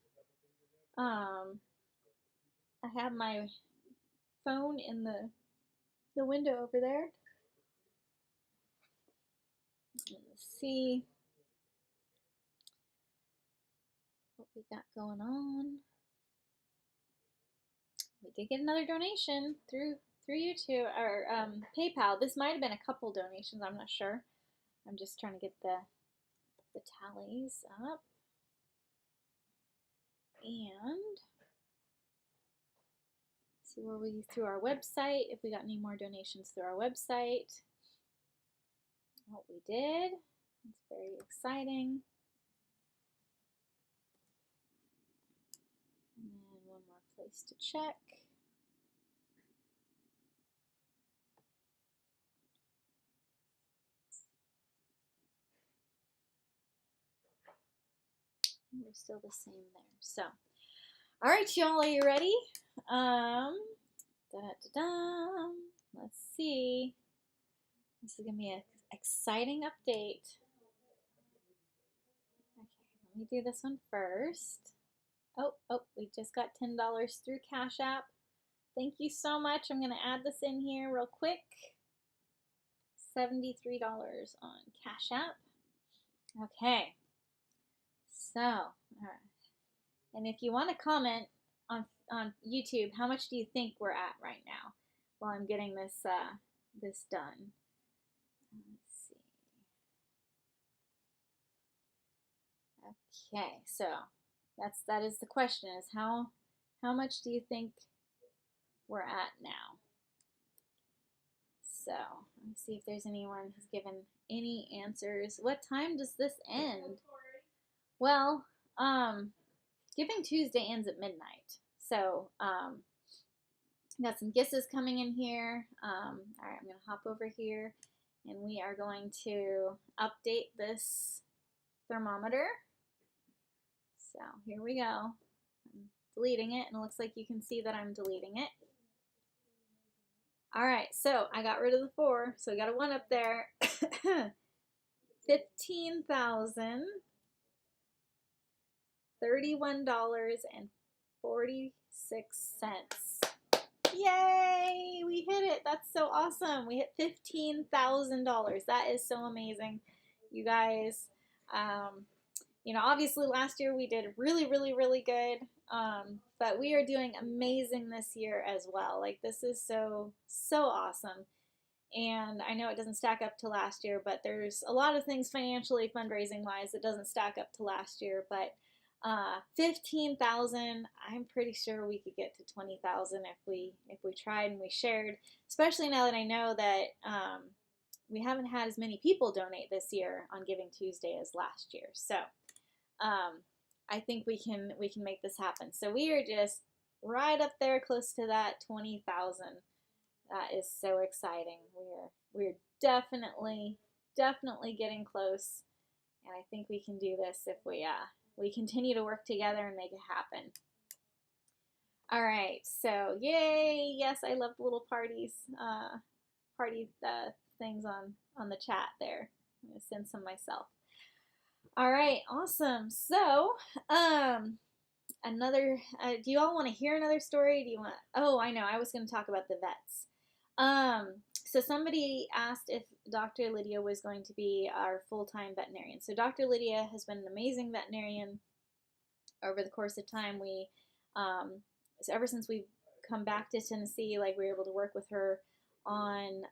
I have my phone in the window over there. Let's see what we got going on. We did get another donation through you two, or PayPal. This might have been a couple donations, I'm not sure. I'm just trying to get the tallies up. And see where we through our website, if we got any more donations through our website. Oh, we did. It's very exciting. And then one more place to check. still the same there. So, all right, y'all, are you ready? Let's see. This is gonna be an exciting update. Okay, let me do this one first. Oh, we just got $10 through Cash App. Thank you so much. I'm gonna add this in here real quick. $73 on Cash App. Okay. So, all right. And if you want to comment on YouTube, how much do you think we're at right now while I'm getting this this done? Let's see. Okay, so that is the question, is how much do you think we're at now? So let me see if there's anyone who's given any answers. What time does this end? Well, Giving Tuesday ends at midnight. So got some guesses coming in here. All right, I'm going to hop over here, and we are going to update this thermometer. So here we go. I'm deleting it, and it looks like you can see that I'm deleting it. All right, so I got rid of the 4, so we got a 1 up there. $15,031.46. Yay! We hit it. That's so awesome. We hit $15,000. That is so amazing, you guys. You know, obviously last year we did really, really, really good. But we are doing amazing this year as well. Like, this is so, so awesome. And I know it doesn't stack up to last year, but there's a lot of things financially, fundraising wise, that doesn't stack up to last year. But 15,000, I'm pretty sure we could get to 20,000 if we tried and we shared. Especially now that I know that we haven't had as many people donate this year on Giving Tuesday as last year. So I think we can make this happen. So we are just right up there, close to that 20,000. That is so exciting. We're definitely getting close, and I think we can do this if we continue to work together and make it happen. All right, so yay! Yes, I love the little party things on the chat there. I'm gonna send some myself. All right, awesome. So, another. Do you all want to hear another story? Do you want? Oh, I know. I was going to talk about the vets. So somebody asked if Dr. Lydia was going to be our full-time veterinarian. So Dr. Lydia has been an amazing veterinarian over the course of time. So ever since we've come back to Tennessee, like, we were able to work with her on.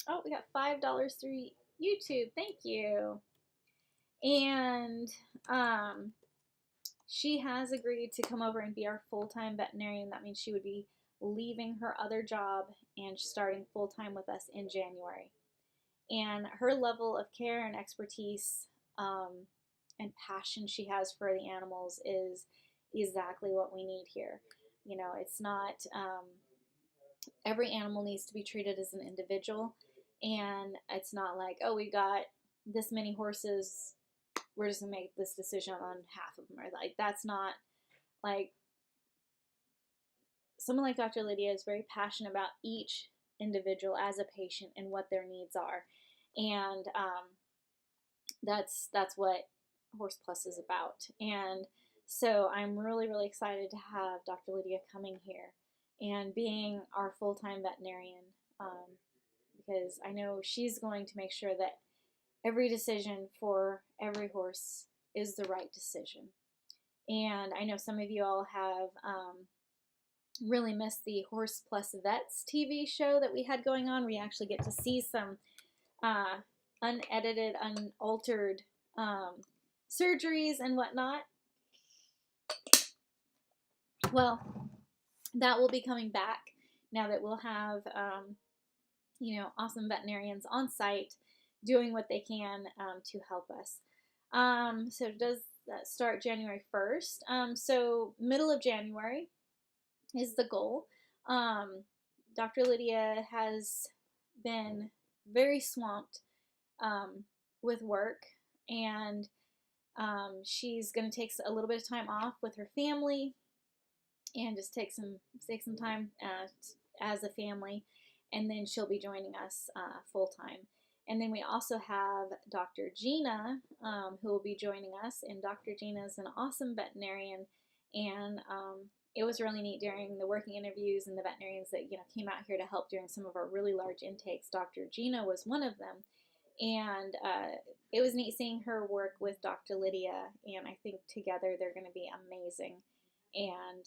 Oh, we got $5 through YouTube. Thank you. And she has agreed to come over and be our full-time veterinarian. That means she would be leaving her other job and starting full-time with us in January. And her level of care and expertise and passion she has for the animals is exactly what we need here. You know, it's not, every animal needs to be treated as an individual, and it's not like, oh, we got this many horses, we're just gonna make this decision on half of them. Or, like, that's not, like, someone like Dr. Lydia is very passionate about each individual as a patient and what their needs are. And that's what Horse Plus is about. And so I'm really, really excited to have Dr. Lydia coming here and being our full-time veterinarian, because I know she's going to make sure that every decision for every horse is the right decision. And I know some of you all have really missed the Horse Plus Vets TV show that we had going on. We actually get to see some unedited, unaltered surgeries and whatnot. Well, that will be coming back now that we'll have you know, awesome veterinarians on site doing what they can to help us. So does that start January 1st? So middle of January is the goal. Dr. Lydia has been very swamped with work, and She's going to take a little bit of time off with her family and just take some time as a family, and then she'll be joining us full time. And then we also have Dr. Gina, who will be joining us, and Dr. Gina is an awesome veterinarian, and it was really neat during the working interviews and the veterinarians that came out here to help during some of our really large intakes. Dr. Gina was one of them, and it was neat seeing her work with Dr. Lydia, and I think together they're going to be amazing. And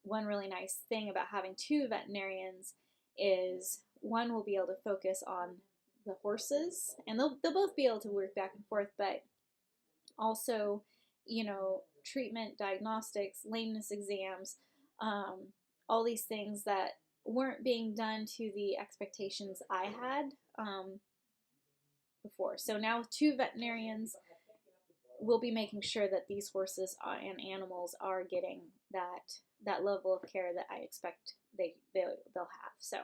one really nice thing about having two veterinarians is one will be able to focus on the horses, and they'll both be able to work back and forth, but also, treatment, diagnostics, lameness exams, all these things that weren't being done to the expectations I had before. So now with two veterinarians, we'll be making sure that these horses and animals are getting that level of care that I expect they'll have. So,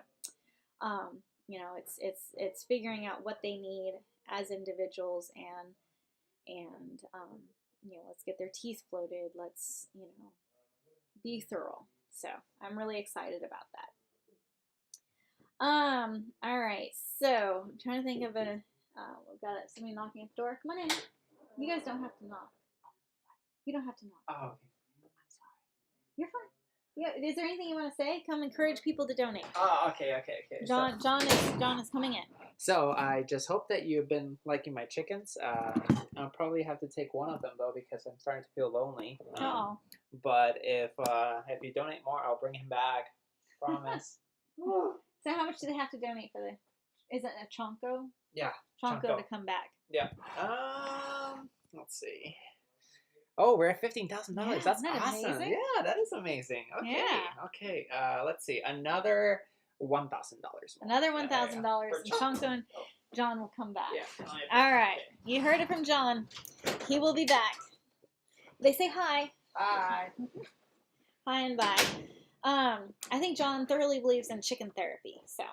it's figuring out what they need as individuals, and let's get their teeth floated. Let's be thorough. So I'm really excited about that. All right. So I'm trying to think of we've got somebody knocking at the door. Come on in. You guys don't have to knock. You don't have to knock. Oh, okay. I'm sorry. You're fine. Yeah. Is there anything you want to say? Come encourage people to donate. Oh, okay. John is coming in. So I just hope that you've been liking my chickens. I'll probably have to take one of them though because I'm starting to feel lonely. But if you donate more, I'll bring him back. Promise. So how much do they have to donate for the? Is it a chonko? Yeah. Chonko to come back. Yeah. Let's see. Oh, we're at $15,000. Yeah, That's isn't that awesome. amazing? Yeah, that is amazing. Okay. Yeah. Okay. Let's see. Another $1,000. Another $1,000 in Chonko, and John will come back. Yeah. All right. You heard it from John. He will be back. They say hi. Hi. Hi and bye. I think John thoroughly believes in chicken therapy. So,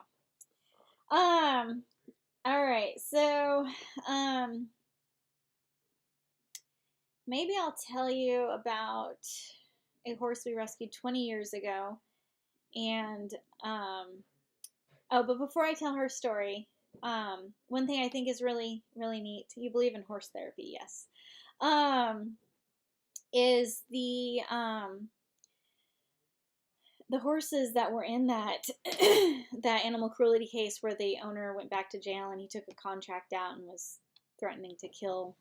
all right. So, maybe I'll tell you about a horse we rescued 20 years ago. And, but before I tell her story, one thing I think is really, really neat, you believe in horse therapy, yes, is the horses that were in that animal cruelty case where the owner went back to jail and he took a contract out and was threatening to kill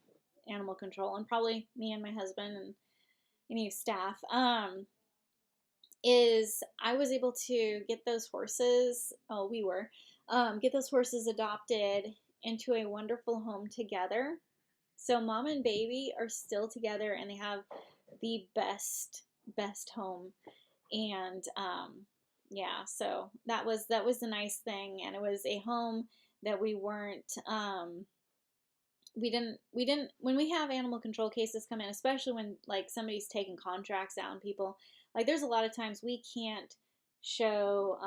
animal control and probably me and my husband and any staff, is I was able to get those horses, get those horses adopted into a wonderful home together. So mom and baby are still together and they have the best home. And so that was the nice thing, and it was a home that we weren't we didn't when we have animal control cases come in, especially when like somebody's taking contracts out on people, like there's a lot of times we can't show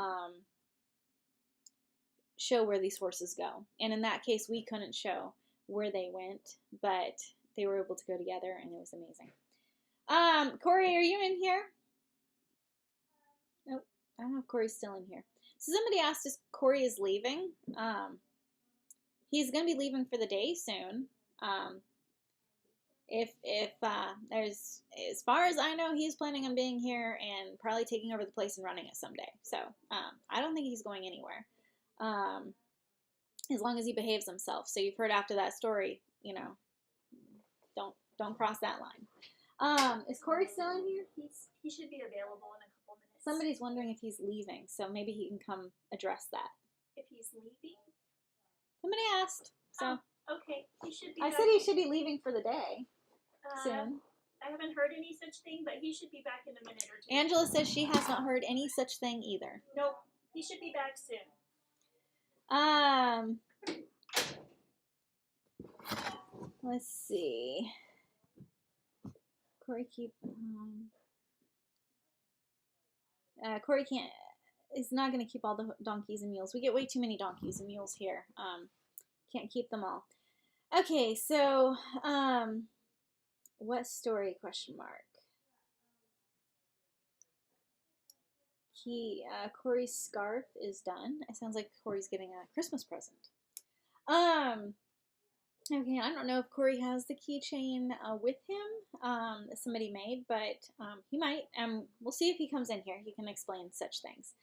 where these horses go, and in that case we couldn't show where they went, but they were able to go together and it was amazing. Corey, are you in here? Nope. I don't know if Corey's still in here. So somebody asked if Corey is leaving. He's going to be leaving for the day soon. If there's, as far as I know, he's planning on being here and probably taking over the place and running it someday. So I don't think he's going anywhere. As long as he behaves himself. So you've heard after that story, don't cross that line. Is Corey still in here? He should be available in a couple minutes. Somebody's wondering if he's leaving, so maybe he can come address that. If he's leaving? Somebody asked. So okay, he should be. I said he should be leaving for the day soon. I haven't heard any such thing, but he should be back in a minute or two. Angela says she has not heard any such thing either. Nope, he should be back soon. Let's see. Corey Corey is not going to keep all the donkeys and mules. We get way too many donkeys and mules here. Can't keep them all. Okay, so What story? Question mark. Corey's scarf is done. It sounds like Corey's getting a Christmas present. Okay, I don't know if Corey has the keychain with him that somebody made, but he might. We'll see if he comes in here. He can explain such things.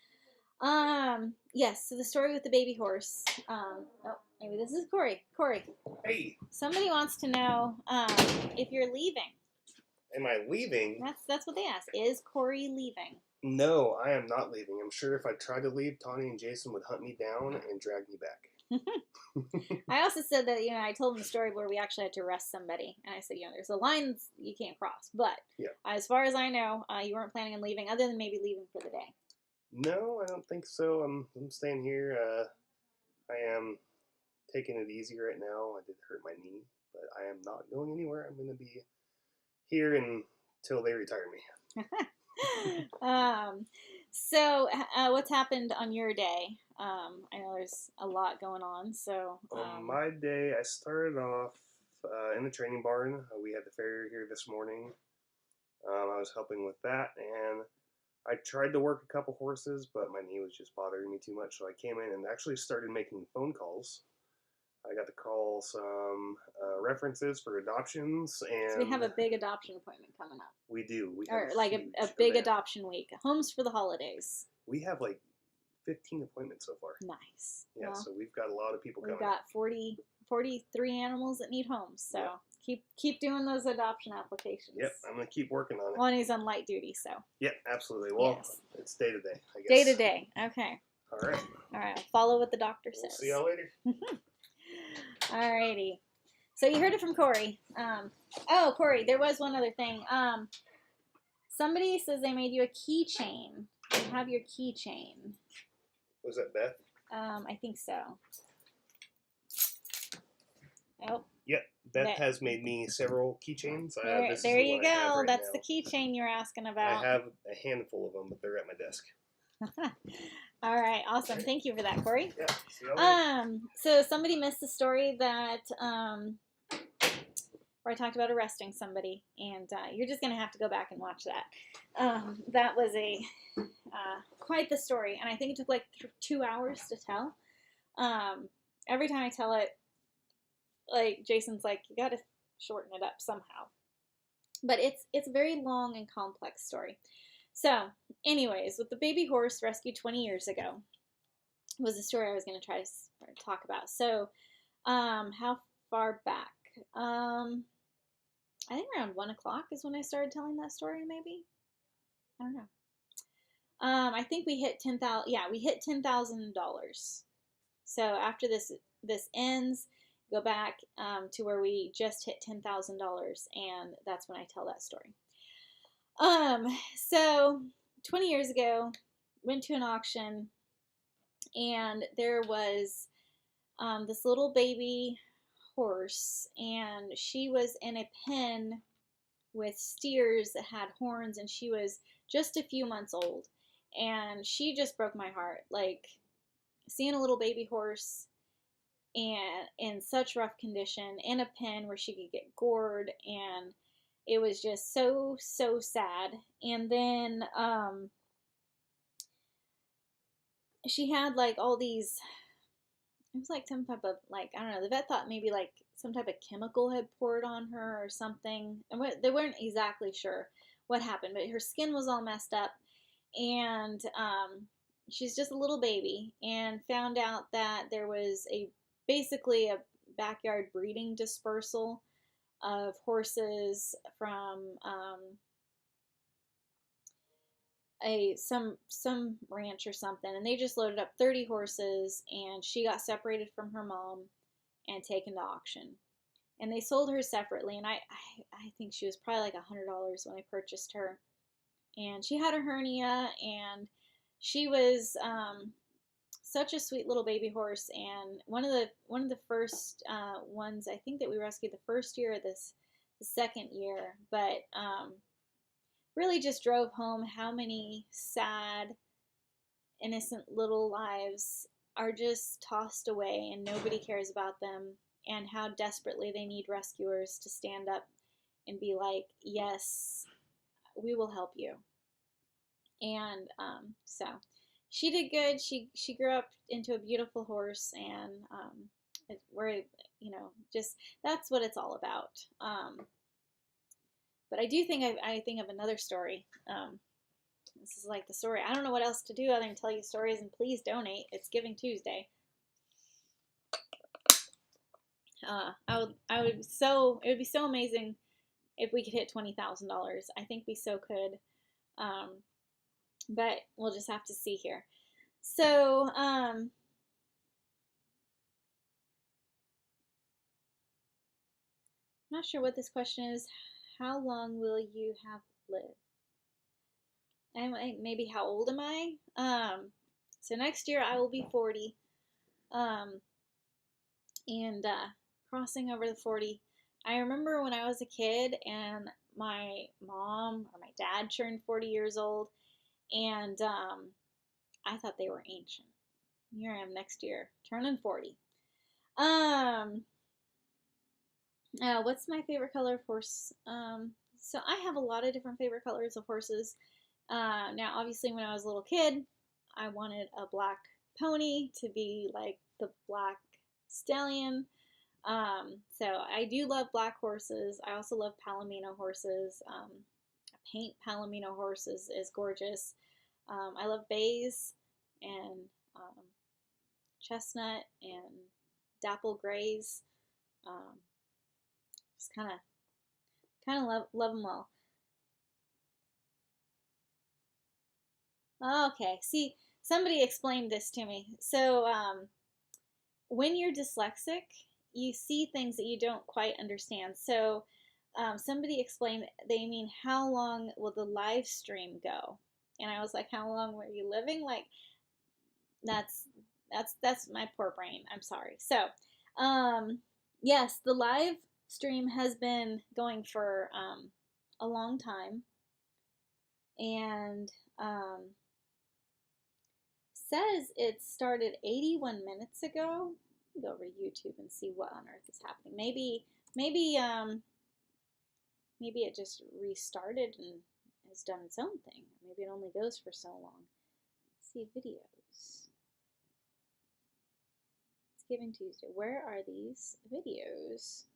Yes, so the story with the baby horse. Oh, maybe this is Corey. Corey. Hey. Somebody wants to know if you're leaving. Am I leaving? That's what they asked. Is Corey leaving? No, I am not leaving. I'm sure if I tried to leave, Tawny and Jason would hunt me down and drag me back. I also said that, I told them the story where we actually had to arrest somebody. And I said, there's a line you can't cross. But as far as I know, you weren't planning on leaving, other than maybe leaving for the day. No, I don't think so. I'm staying here. I am taking it easy right now. I did hurt my knee, but I am not going anywhere. I'm going to be here until they retire me. So what's happened on your day? I know there's a lot going on. So on my day, I started off in the training barn. We had the fair here this morning. I was helping with that, and I tried to work a couple horses, but my knee was just bothering me too much. So I came in and actually started making phone calls. I got to call some references for adoptions, and so we have a big adoption appointment coming up. We do. We have a big adoption week. Homes for the holidays. We have like 15 appointments so far. Nice. Yeah, so we've got a lot of people coming. We've got 43 animals that need homes. So keep doing those adoption applications. Yep, I'm gonna keep working on it. Well, he's on light duty, so. Yep, absolutely. Well, it's day to day, I guess. Day to day. Okay. All right. I'll follow what the doctor says. See y'all later. Alrighty. So you heard it from Corey. Corey, there was one other thing. Somebody says they made you a keychain. You have your keychain. Was that Beth? I think so. Oh. Yep. Beth has made me several keychains. There you go. That's the keychain you're asking about. I have a handful of them, but they're at my desk. All right, awesome. Thank you for that, Corey. Yeah. See y'all later. So somebody missed the story that where I talked about arresting somebody, and you're just gonna have to go back and watch that. That was a quite the story, and I think it took like 2 hours to tell. Every time I tell it, like Jason's like, you got to shorten it up somehow. But it's a very long and complex story. So, anyways, with the baby horse rescued 20 years ago was the story I was going to try to talk about. So, how far back? I think around 1 o'clock is when I started telling that story, maybe? I don't know. I think we hit $10,000. Yeah, we hit $10,000. So, after this ends, go back to where we just hit $10,000, and that's when I tell that story. So 20 years ago, went to an auction, and there was this little baby horse, and she was in a pen with steers that had horns, and she was just a few months old, and she just broke my heart. Like, seeing a little baby horse and in such rough condition in a pen where she could get gored, and it was just so sad. And then she had like all these, it was like some type of, like, I don't know, the vet thought maybe like some type of chemical had poured on her or something, and they weren't exactly sure what happened, but her skin was all messed up, and she's just a little baby, and found out that there was basically a backyard breeding dispersal of horses from some ranch or something, and they just loaded up 30 horses, and she got separated from her mom and taken to auction, and they sold her separately, and I think she was probably like $100 when I purchased her, and she had a hernia, and she was such a sweet little baby horse, and one of the first ones I think that we rescued the first year or the second year, but really just drove home how many sad, innocent little lives are just tossed away and nobody cares about them, and how desperately they need rescuers to stand up and be like, yes, we will help you. And so she did good. She grew up into a beautiful horse, and we're, just that's what it's all about. But I do think I think of another story. This is like the story. I don't know what else to do other than tell you stories, and please donate. It's Giving Tuesday. It would be so amazing if we could hit $20,000. I think we so could. But we'll just have to see here. So, I'm not sure what this question is. How long will you have lived? Maybe how old am I? So next year I will be 40. And crossing over the 40. I remember when I was a kid and my mom or my dad turned 40 years old, and I thought they were ancient. Here I am next year, turning 40. What's my favorite color of horse? So I have a lot of different favorite colors of horses. Now, obviously, when I was a little kid, I wanted a black pony to be like the black stallion. So I do love black horses. I also love Palomino horses. Paint Palomino horses is gorgeous. I love bays and chestnut and dapple grays. Just kind of love them all. Okay, see, somebody explained this to me. So when you're dyslexic, you see things that you don't quite understand. So somebody explained, they mean, how long will the live stream go? And I was like, how long were you living? Like, that's my poor brain. I'm sorry. So yes, the live stream has been going for a long time, and says it started 81 minutes ago. Go over to YouTube and see what on earth is happening. Maybe it just restarted and has done its own thing. Maybe it only goes for so long. Let's see videos. It's Giving Tuesday. Where are these videos?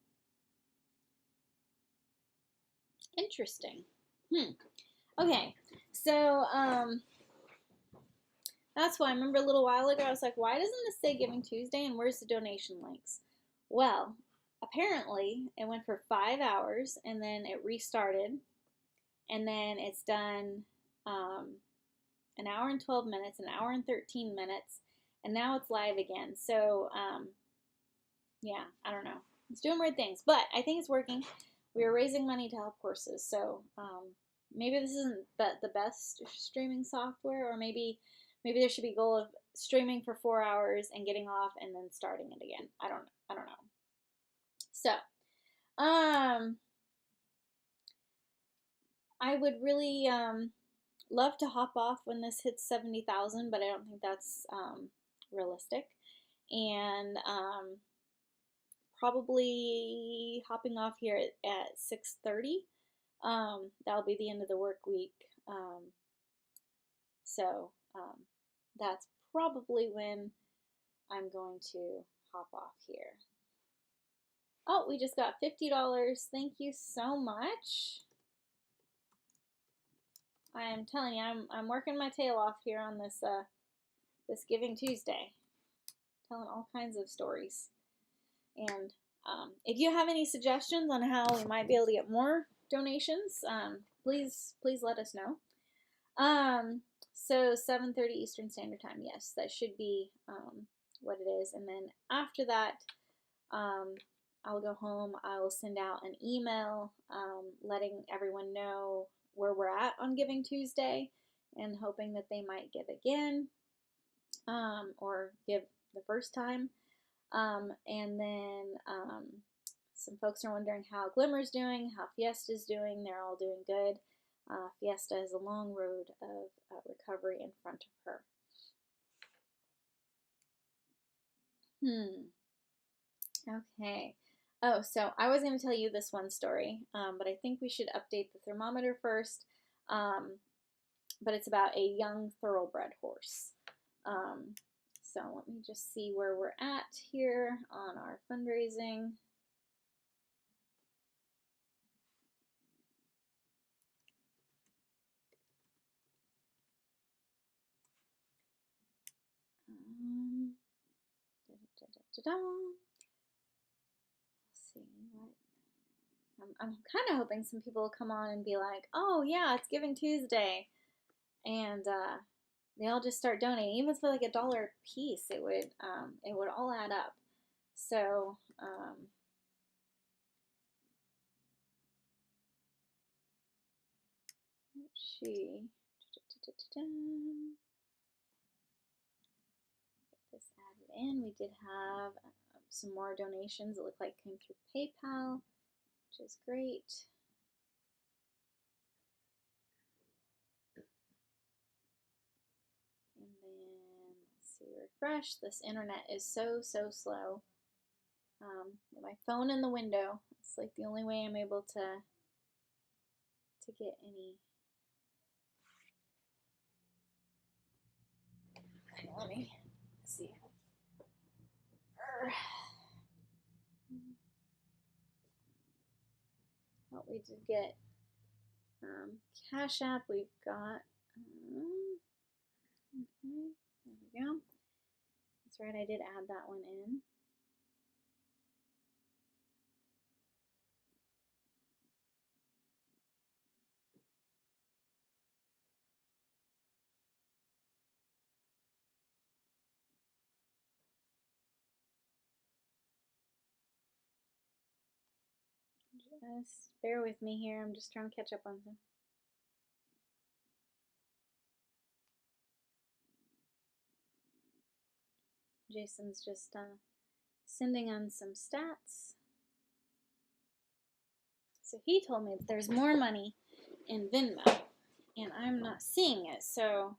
Interesting. Okay, so that's why I remember a little while ago I was like, why doesn't this say Giving Tuesday, and where's the donation links? Well, apparently it went for 5 hours and then it restarted, and then it's done an hour and 12 minutes, an hour and 13 minutes, and now it's live again. So yeah, I don't know. It's doing weird things, but I think it's working. We are raising money to help horses, so maybe this isn't the best streaming software, or maybe there should be a goal of streaming for 4 hours and getting off and then starting it again. I don't know. So, I would really love to hop off when this hits 70,000, but I don't think that's realistic. And probably hopping off here at 6:30. That'll be the end of the work week. So that's probably when I'm going to hop off here. Oh, we just got $50. Thank you so much. I am telling you, I'm working my tail off here on this this Giving Tuesday, telling all kinds of stories. And if you have any suggestions on how we might be able to get more donations, please let us know. So 7:30 Eastern Standard Time. Yes, that should be what it is. And then after that, I'll go home. I will send out an email letting everyone know where we're at on Giving Tuesday, and hoping that they might give again or give the first time. And then some folks are wondering how Glimmer's doing, how Fiesta's doing. They're all doing good. Fiesta has a long road of recovery in front of her. Okay. Oh, so I was going to tell you this one story, but I think we should update the thermometer first. But it's about a young thoroughbred horse. So let me just see where we're at here on our fundraising. Let's see what. I'm kind of hoping some people will come on and be like, "Oh yeah, it's Giving Tuesday," and they all just start donating, even for like $1 a piece. It would all add up. So let's see. Get this added in. We did have some more donations. It looked like came through PayPal, which is great. And then let's see, refresh. This internet is so slow. My phone in the window. It's like the only way I'm able to get any. Let me see. Well, we did get Cash App. We've got. Okay, there we go. That's right, I did add that one in. Just bear with me here. I'm just trying to catch up on some. Jason's just sending on some stats. So he told me that there's more money in Venmo, and I'm not seeing it. So,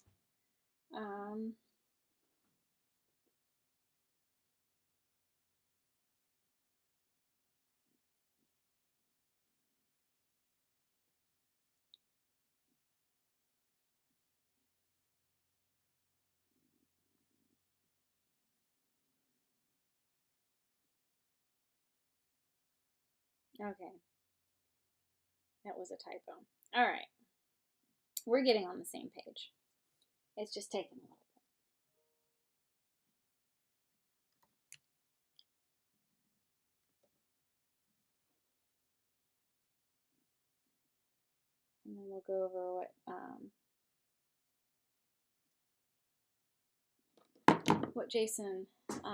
okay, that was a typo. All right, we're getting on the same page. It's just taking a little bit. And then we'll go over what Jason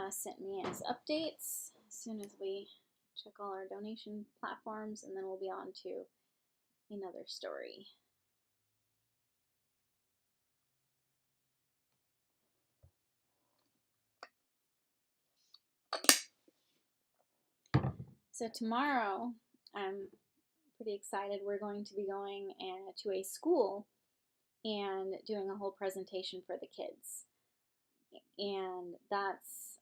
sent me as updates as soon as we check all our donation platforms, and then we'll be on to another story. So tomorrow, I'm pretty excited. We're going to be going to a school and doing a whole presentation for the kids, and that's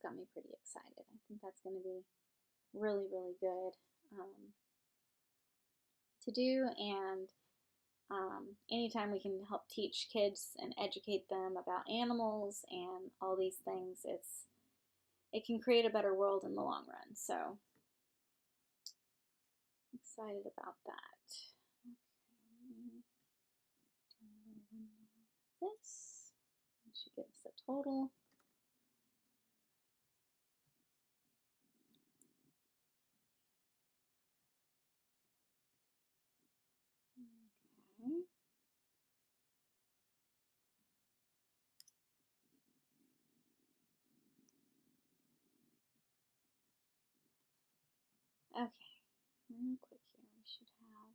got me pretty excited. I think that's going to be really good to do, and anytime we can help teach kids and educate them about animals and all these things, it can create a better world in the long run. So excited about that. Okay, do another one of this. It should give us a total. Okay. Okay, real quick here, we should have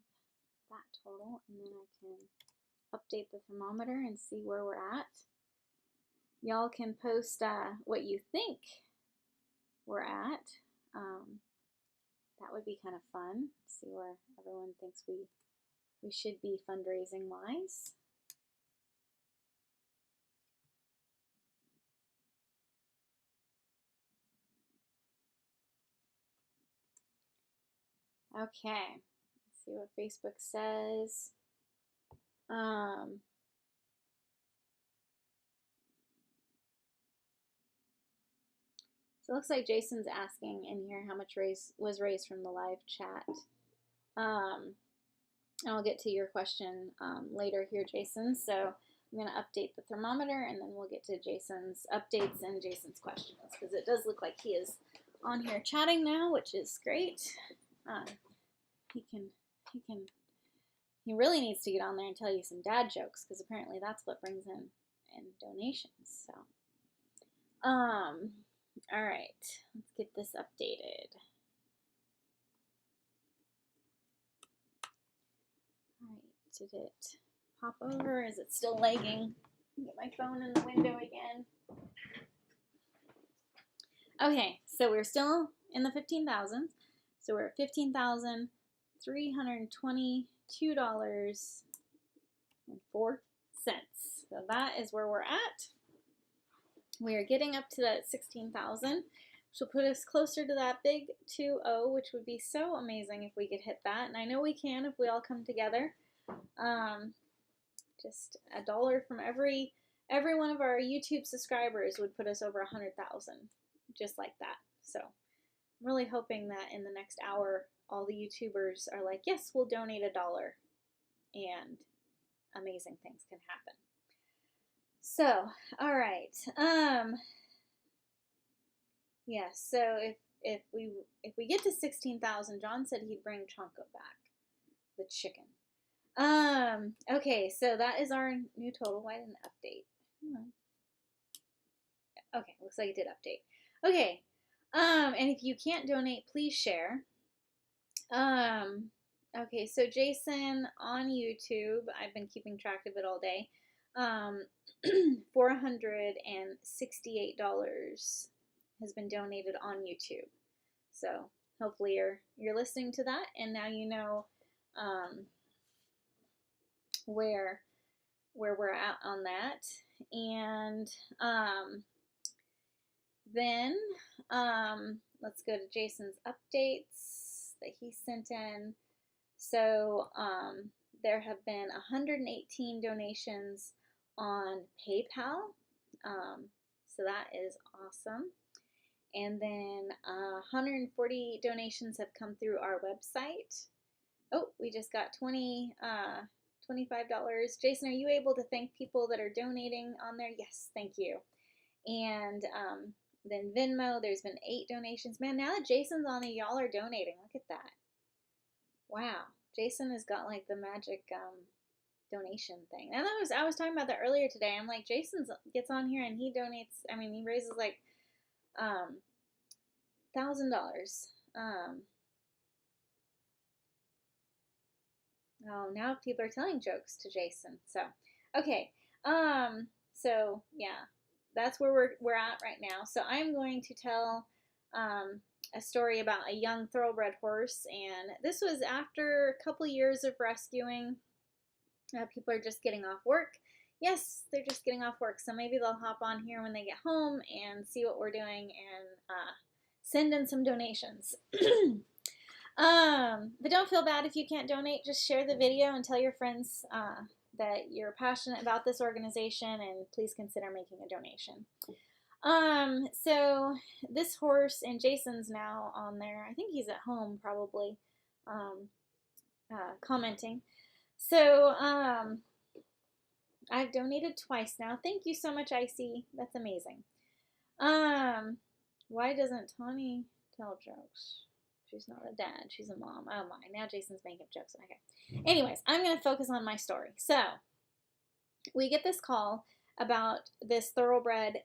that total, and then I can update the thermometer and see where we're at. Y'all can post what you think we're at. That would be kind of fun. See where everyone thinks we should be fundraising wise. Okay. Let's see what Facebook says. So it looks like Jason's asking in here how much was raised from the live chat. And I'll get to your question later here, Jason. So I'm going to update the thermometer, and then we'll get to Jason's updates and Jason's questions, because it does look like he is on here chatting now, which is great. He really needs to get on there and tell you some dad jokes, because apparently that's what brings in donations. So, all right, let's get this updated. All right, did it pop over? Is it still lagging? Get my phone in the window again. Okay, so we're still in the 15,000s. So we're at $15,322.04. So that is where we're at. We are getting up to that 16,000, which will put us closer to that big 2-0, which would be so amazing if we could hit that. And I know we can if we all come together. Just $1 from every one of our YouTube subscribers would put us over 100,000, just like that. So I'm really hoping that in the next hour, all the YouTubers are like, yes, we'll donate $1, and amazing things can happen. So, all right. Yeah, so if we get to 16,000, John said he'd bring Chonko back, the chicken. Okay, so that is our new total. Why didn't it update? Okay, looks like it did update. Okay, and if you can't donate, please share. Okay, so Jason on YouTube, I've been keeping track of it all day. $468 has been donated on YouTube. So hopefully you're listening to that, and now you know where we're at on that. And then let's go to Jason's updates that he sent in. So there have been 118 donations on PayPal. So that is awesome. And then 140 donations have come through our website. Oh, we just got $25. Jason, are you able to thank people that are donating on there? Yes, thank you. And then Venmo, there's been 8 donations. Man, now that Jason's on it, y'all are donating. Look at that. Wow. Jason has got like the magic donation thing. And I was talking about that earlier today. I'm like, Jason gets on here and he donates, I mean, he raises like $1,000. Oh, now people are telling jokes to Jason. So, okay. So yeah, that's where we're at right now. So I'm going to tell a story about a young thoroughbred horse, and this was after a couple years of rescuing. People are just getting off work. Yes, they're just getting off work, so maybe they'll hop on here when they get home and see what we're doing and send in some donations. But don't feel bad if you can't donate. Just share the video and tell your friends that you're passionate about this organization, and please consider making a donation. So this horse, and Jason's now on there. I think he's at home probably commenting. So I've donated twice now. Thank you so much, Icy. That's amazing. Why doesn't Tawny tell jokes? She's not a dad. She's a mom. Oh my. Now Jason's making jokes. Okay. Anyways, I'm going to focus on my story. So we get this call about this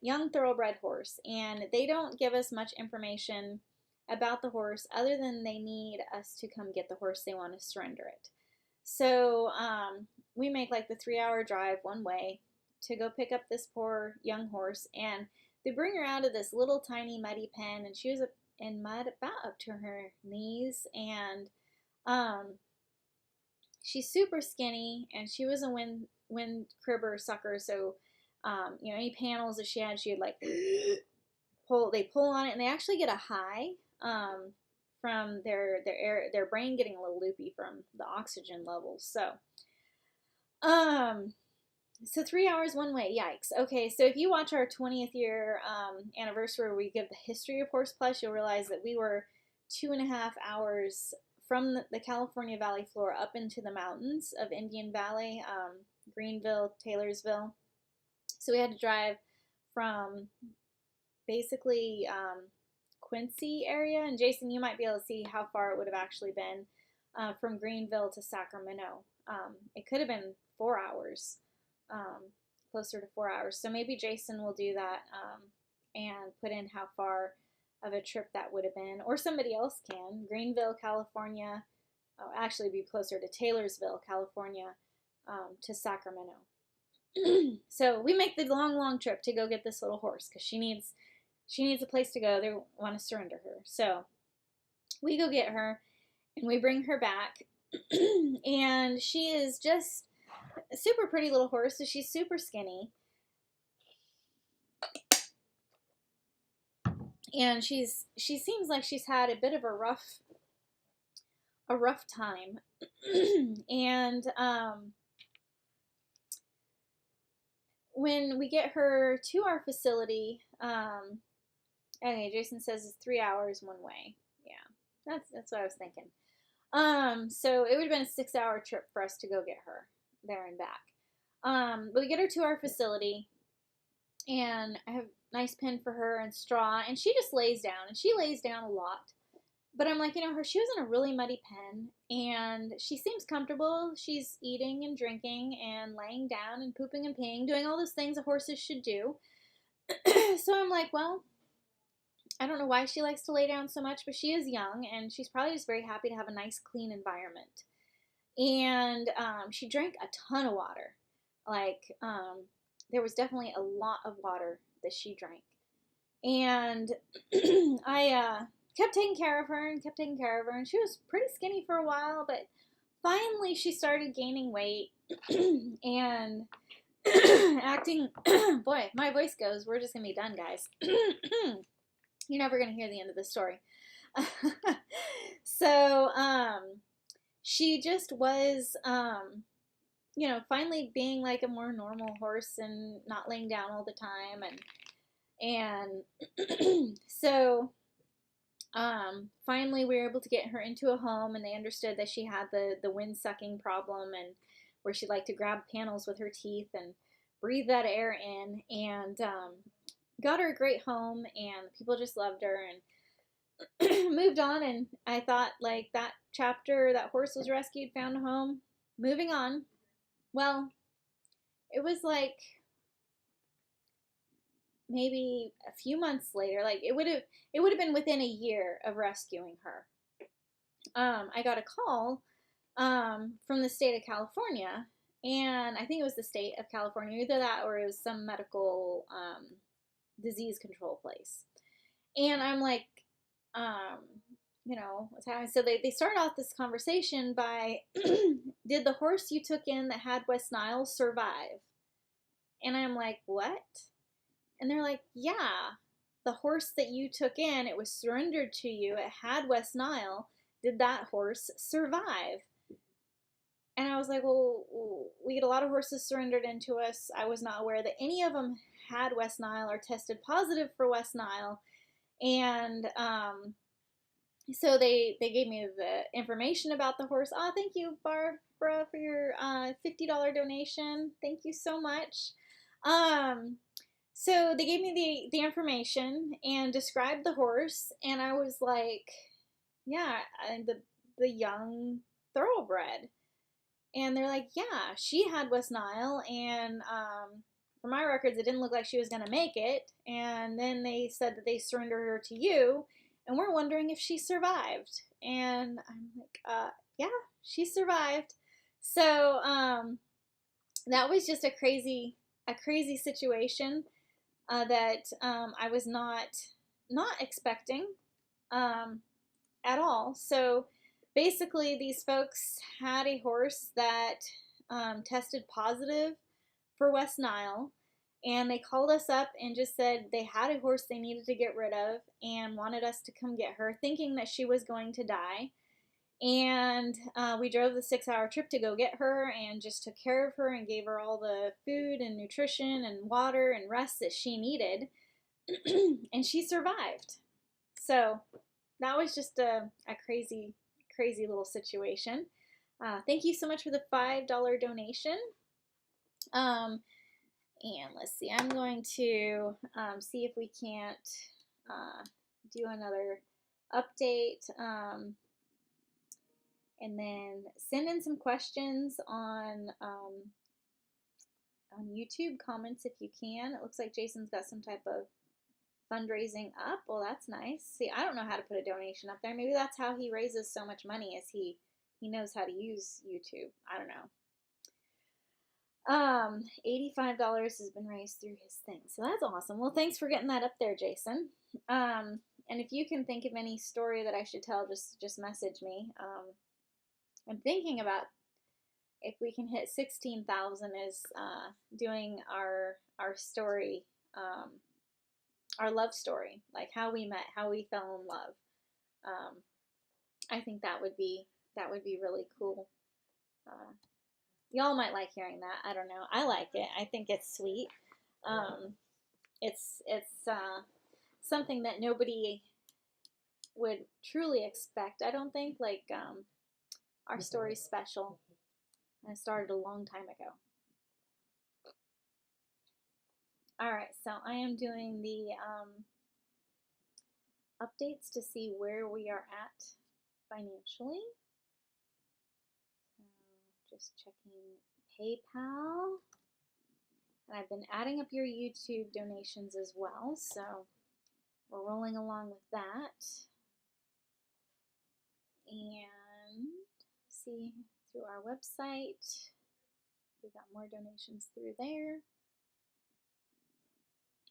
young thoroughbred horse, and they don't give us much information about the horse other than they need us to come get the horse. They want to surrender it. So we make like the 3-hour drive one way to go pick up this poor young horse, and they bring her out of this little tiny muddy pen, and she was in mud about up to her knees, and she's super skinny, and she was a wind cribber sucker, so any panels that she had like pull on it, and they actually get a high from their brain getting a little loopy from the oxygen levels. So 3 hours one way, yikes. Okay, so if you watch our 20th year anniversary where we give the history of Horse Plus, you'll realize that we were 2.5 hours from the California Valley floor up into the mountains of Indian Valley, Greenville, Taylorsville. So we had to drive from basically Quincy area, and Jason, you might be able to see how far it would have actually been from Greenville to Sacramento. It could have been 4 hours, closer to 4 hours. So maybe Jason will do that and put in how far of a trip that would have been, or somebody else can. Greenville, California, actually be closer to Taylorsville, California, to Sacramento. So we make the long trip to go get this little horse because she needs a place to go. They want to surrender her. So we go get her and we bring her back and she is just a super pretty little horse. So she's super skinny. And she seems like she's had a bit of a rough time. And when we get her to our facility, okay, Jason says it's 3 hours one way. Yeah, that's what I was thinking. So it would have been a 6 hour trip for us to go get her there and back. But we get her to our facility, and I have a nice pen for her and straw, and she just lays down, and she lays down a lot. But I'm like, she was in a really muddy pen, and she seems comfortable. She's eating and drinking and laying down and pooping and peeing, doing all those things that horses should do. So I'm like, well, I don't know why she likes to lay down so much, but she is young, and she's probably just very happy to have a nice, clean environment. And she drank a ton of water. Like, there was definitely a lot of water that she drank. And I kept taking care of her, and she was pretty skinny for a while, but finally she started gaining weight and acting, boy, my voice goes, we're just gonna be done, guys. You're never gonna hear the end of this story. So she just was finally being like a more normal horse and not laying down all the time, and so finally we were able to get her into a home, and they understood that she had the wind sucking problem, and where she'd like to grab panels with her teeth and breathe that air in, and got her a great home, and people just loved her and moved on. And I thought, like, that chapter, that horse was rescued, found a home, moving on. Well, it was like maybe a few months later, like it would have been within a year of rescuing her. I got a call from the state of California, and I think it was the state of California, either that or it was some medical disease control place. And I'm like, what's happening? So they started off this conversation by, did the horse you took in that had West Nile survive? And I'm like, what? And they're like, yeah, the horse that you took in, it was surrendered to you, it had West Nile. Did that horse survive? And I was like, well, we get a lot of horses surrendered into us. I was not aware that any of them had West Nile or tested positive for West Nile. And so they gave me the information about the horse. Oh, thank you, Barbara, for your $50 donation. Thank you so much. So they gave me the information and described the horse, and I was like, yeah, the young thoroughbred. And they're like, yeah, she had West Nile, and for my records, it didn't look like she was going to make it. And then they said that they surrendered her to you, and we're wondering if she survived. And I'm like, yeah, she survived. So that was just a crazy situation that I was not expecting at all. So basically, these folks had a horse that tested positive for West Nile, And they called us up and just said they had a horse they needed to get rid of and wanted us to come get her, thinking that she was going to die. And we drove the 6-hour trip to go get her and just took care of her and gave her all the food and nutrition and water and rest that she needed. And she survived. So that was just a crazy, crazy little situation. Thank you so much for the $5 donation. And let's see, I'm going to see if we can't do another update. And then send in some questions on YouTube comments if you can. It looks like Jason's got some type of fundraising up. Well, that's nice. See, I don't know how to put a donation up there. Maybe that's how he raises so much money, is he knows how to use YouTube. I don't know. $85 has been raised through his thing. So that's awesome. Well, thanks for getting that up there, Jason. And if you can think of any story that I should tell, just message me. I'm thinking about if we can hit 16,000 is doing our story, our love story, like how we met, how we fell in love. I think that would be really cool. Y'all might like hearing that. I don't know. I like it. I think it's sweet. It's something that nobody would truly expect. I don't think, like, our story's special. And it started a long time ago. Alright, so I am doing the updates to see where we are at financially. Just checking PayPal. And I've been adding up your YouTube donations as well, so we're rolling along with that. And see through our website, we've got more donations through there.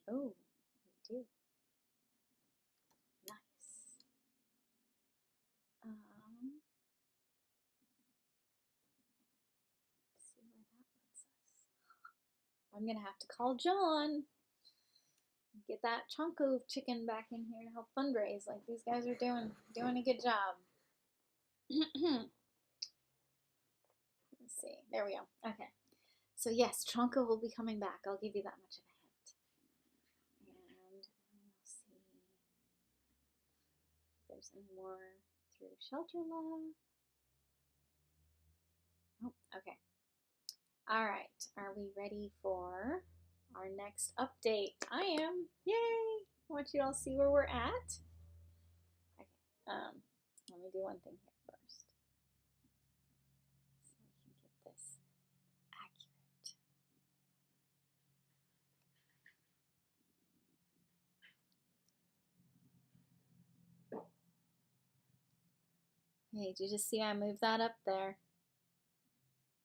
Oh, we do. Nice. Let's see where that puts us. I'm gonna have to call John. Get that chunko chicken back in here to help fundraise. Like, these guys are doing a good job. Let's see. There we go. Okay. So yes, Chonko will be coming back. I'll give you that much of a hint. And we'll see if there's any more through Shelter Love. Oh, okay. All right. Are we ready for our next update? I am. Yay! I want you all to see where we're at. Okay. Let me do one thing here first, so we can get this accurate. Hey, did you just see I moved that up there?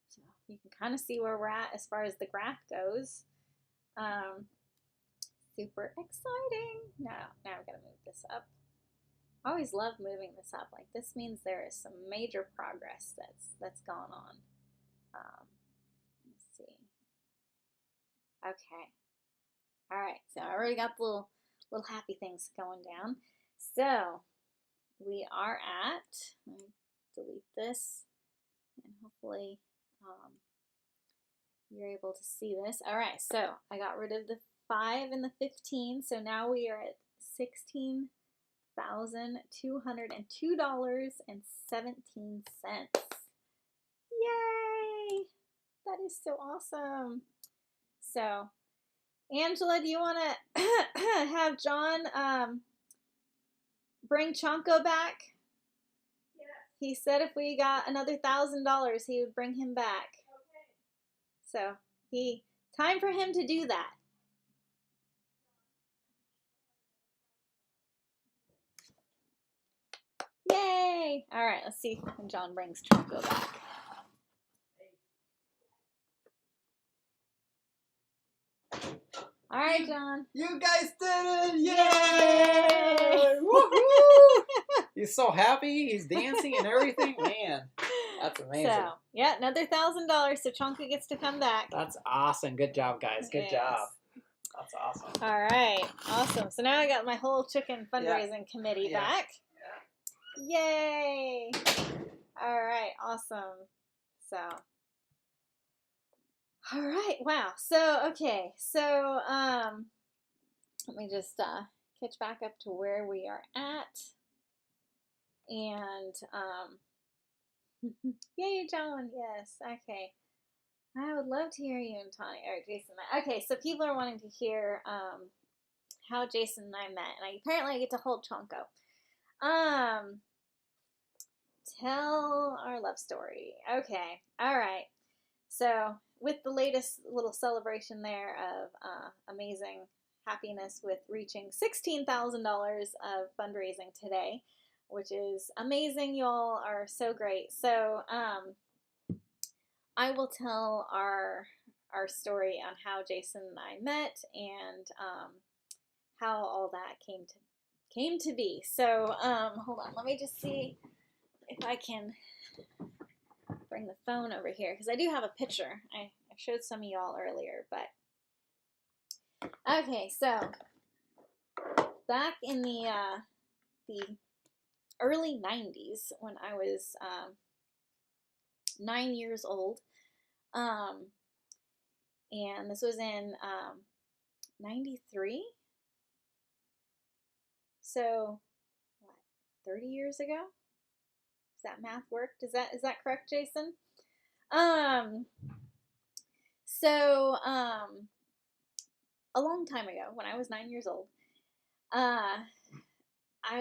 So you can kind of see where we're at as far as the graph goes. Super exciting. Now I'm gonna move this up. I always love moving this up. Like, this means there is some major progress that's gone on. Let's see. Okay. All right. So I already got the little happy things going down. So we are at. Let me delete this, and hopefully you're able to see this. All right. So I got rid of the 5 and the 15. So now we are at $16,202.17. Yay! That is so awesome. So, Angela, do you want to have John bring Chonko back? Yes. He said if we got another $1,000, he would bring him back. Okay. So, time for him to do that. Yay! All right, let's see when John brings Chonko back. All right, John. You guys did it! Yay! Woohoo! He's so happy. He's dancing and everything. Man, that's amazing. So, yeah, another $1,000. So Chonko gets to come back. That's awesome. Good job, guys. Good job. That's awesome. All right, awesome. So now I got my whole chicken fundraising committee back. Yeah. Yay! All right, awesome. So, all right, wow. So, okay, so let me just catch back up to where we are at, and yay, John. Yes, okay. I would love to hear you and Tony or Jason. Okay, so people are wanting to hear how Jason and I met, and apparently I get to hold Chonko. Tell our love story. Okay, all right. So with the latest little celebration there of amazing happiness with reaching $16,000 of fundraising today, which is amazing. Y'all are so great. So I will tell our story on how Jason and I met and how all that came to be. So hold on, let me just see if I can bring the phone over here because I do have a picture. I showed some of y'all earlier, but okay. So back in the early '90s, when I was 9 years old. And this was in 93. So, what, 30 years ago? Does that math work? Is that correct, Jason? So, a long time ago, when I was 9 years old, I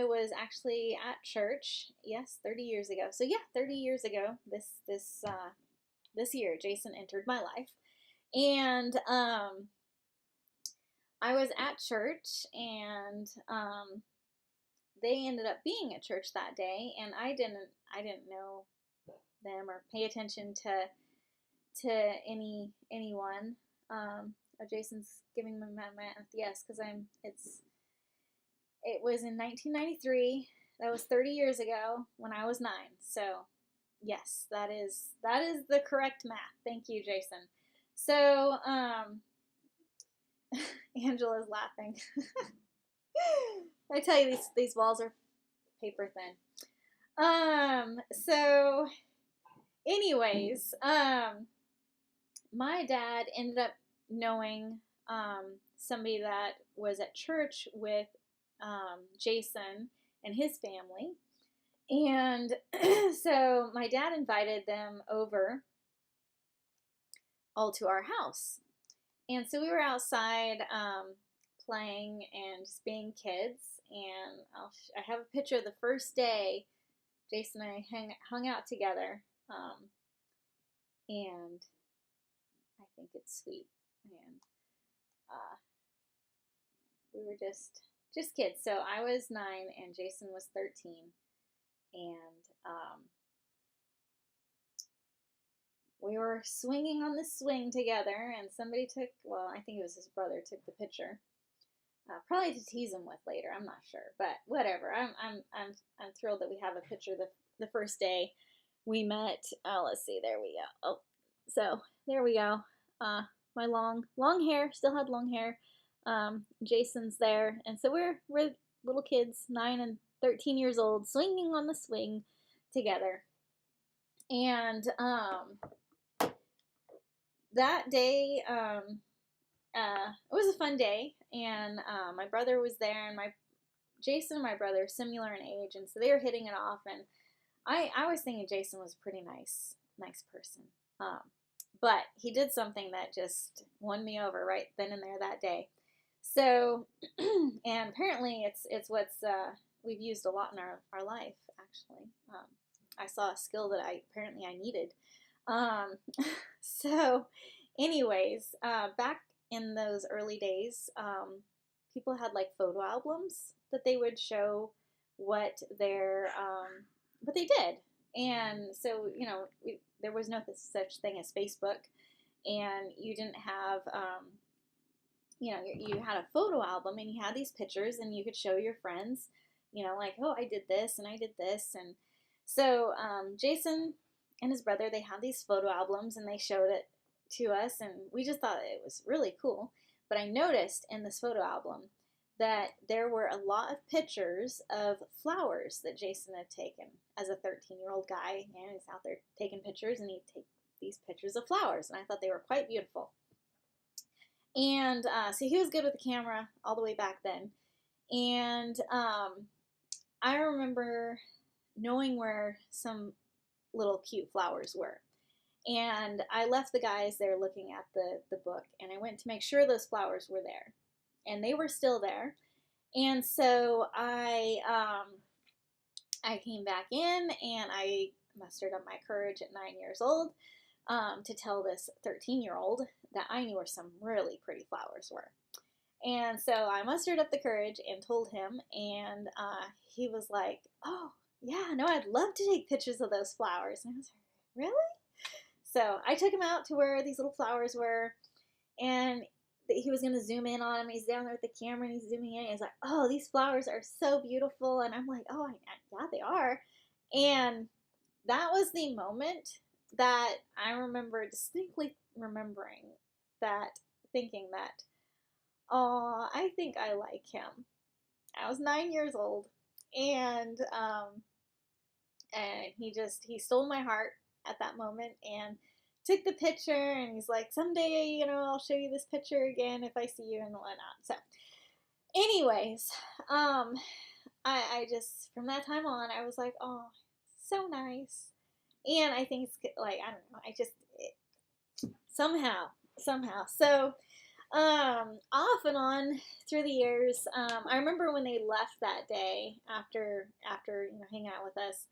was actually at church. Yes, 30 years ago. So yeah, 30 years ago, this year, Jason entered my life. And I was at church, and they ended up being at church that day, and I didn't know them or pay attention to anyone. Jason's giving me my math. Yes, because it was in 1993. That was 30 years ago when I was 9. So yes, that is the correct math. Thank you, Jason. So, Angela's laughing. I tell you, these walls are paper thin. So, anyways, my dad ended up knowing somebody that was at church with Jason and his family. And so my dad invited them over all to our house. And so we were outside playing and just being kids. And I have a picture of the first day Jason and I hung out together. And I think it's sweet. And we were just kids. So I was 9 and Jason was 13. And we were swinging on the swing together, and somebody I think it was his brother, took the picture. Probably to tease him with later. I'm not sure, but whatever. I'm thrilled that we have a picture the first day we met. Oh, let's see. There we go. Oh, so there we go. My long hair, still had long hair. Jason's there, and so we're little kids, 9 and 13 years old, swinging on the swing together. And that day, it was a fun day, and my brother was there, and Jason and my brother are similar in age, and so they were hitting it off, and I was thinking Jason was a pretty nice person. But he did something that just won me over right then and there that day. So, and apparently it's what's we've used a lot in our life, actually. I saw a skill that I needed. So anyways, back in those early days, people had like photo albums that they would show what they did. And so, there was no such thing as Facebook, and you didn't have, you had a photo album, and you had these pictures, and you could show your friends, like, oh, I did this, and I did this. And so Jason and his brother, they had these photo albums, and they showed it to us, and we just thought it was really cool. But I noticed in this photo album that there were a lot of pictures of flowers that Jason had taken as a 13-year-old guy. And he's out there taking pictures, and he'd take these pictures of flowers, and I thought they were quite beautiful. And so he was good with the camera all the way back then. And I remember knowing where some little cute flowers were. And I left the guys there looking at the book, and I went to make sure those flowers were there. And they were still there. And so I came back in, and I mustered up my courage at 9 years old to tell this 13-year-old that I knew where some really pretty flowers were. And so I mustered up the courage and told him, and he was like, oh, yeah, no, I'd love to take pictures of those flowers. And I was like, really? So I took him out to where these little flowers were, and he was going to zoom in on them. He's down there with the camera, and he's zooming in, and he's like, oh, these flowers are so beautiful. And I'm like, oh, yeah, they are. And that was the moment that I remember distinctly remembering that, thinking that, oh, I think I like him. I was 9 years old, and he stole my heart at that moment and took the picture, and he's like, someday, I'll show you this picture again if I see you and whatnot. So anyways, I just, from that time on, I was like, oh, so nice. And I think it's like, I don't know, somehow. So, off and on through the years, I remember when they left that day after hanging out with us,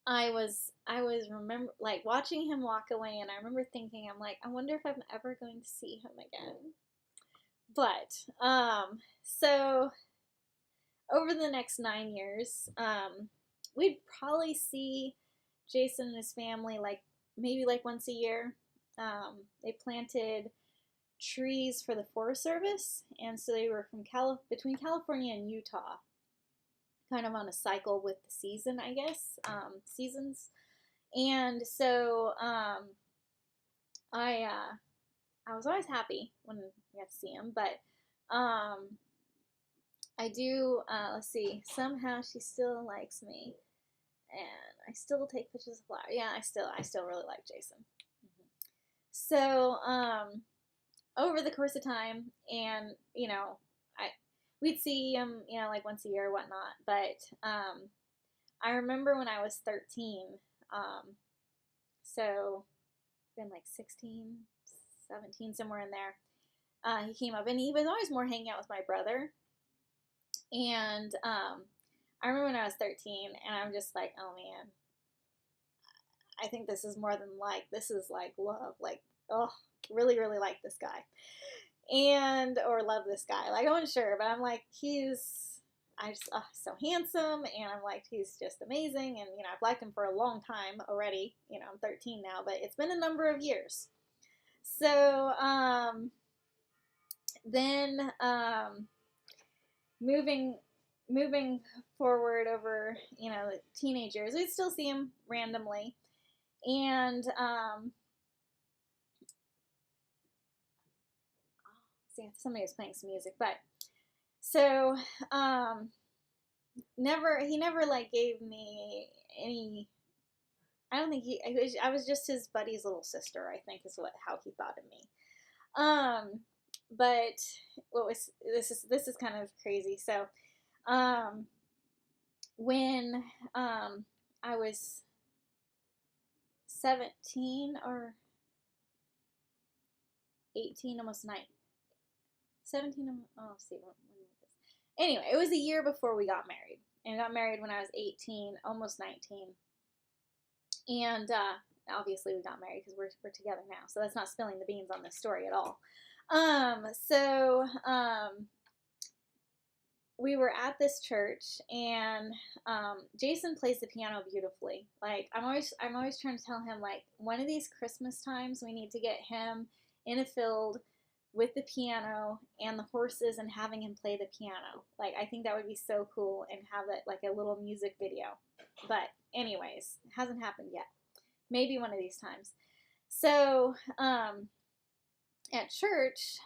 I was remember like watching him walk away, and I remember thinking, I'm like, I wonder if I'm ever going to see him again. But, so over the next 9 years, we'd probably see Jason and his family maybe once a year. They planted trees for the Forest Service, and so they were between California and Utah, kind of on a cycle with the season, I guess, seasons. And so I was always happy when we got to see him, but I do, let's see, somehow she still likes me, and I still take pictures of flowers. Yeah, I still really like Jason. So, over the course of time, and, we'd see him, once a year or whatnot, but, I remember when I was 13, so, been 16, 17, somewhere in there, he came up, and he was always more hanging out with my brother, and, I remember when I was 13, and I'm just like, oh man, I think this is more than this is love, oh, really, really like this guy, or love this guy, I wasn't sure, but I'm like, he's so handsome, and I'm like, he's just amazing, and, I've liked him for a long time already, I'm 13 now, but it's been a number of years, so, then, moving forward over, the teenage years, we'd still see him randomly, and, see, somebody was playing some music, but, so, he never, gave me any, I don't think I was just his buddy's little sister, I think, is how he thought of me, but, this is kind of crazy, so, when, I was 17 or 18, almost 9, 17, let's see, when was this? Anyway, it was a year before we got married, and got married when I was 18, almost 19, and, obviously we got married because we're together now, so that's not spilling the beans on this story at all. So, we were at this church, and Jason plays the piano beautifully. I'm always trying to tell him, one of these Christmas times we need to get him in a field with the piano and the horses, and having him play the piano. I think that would be so cool, and have it a little music video. But anyways, it hasn't happened yet. Maybe one of these times. So at church,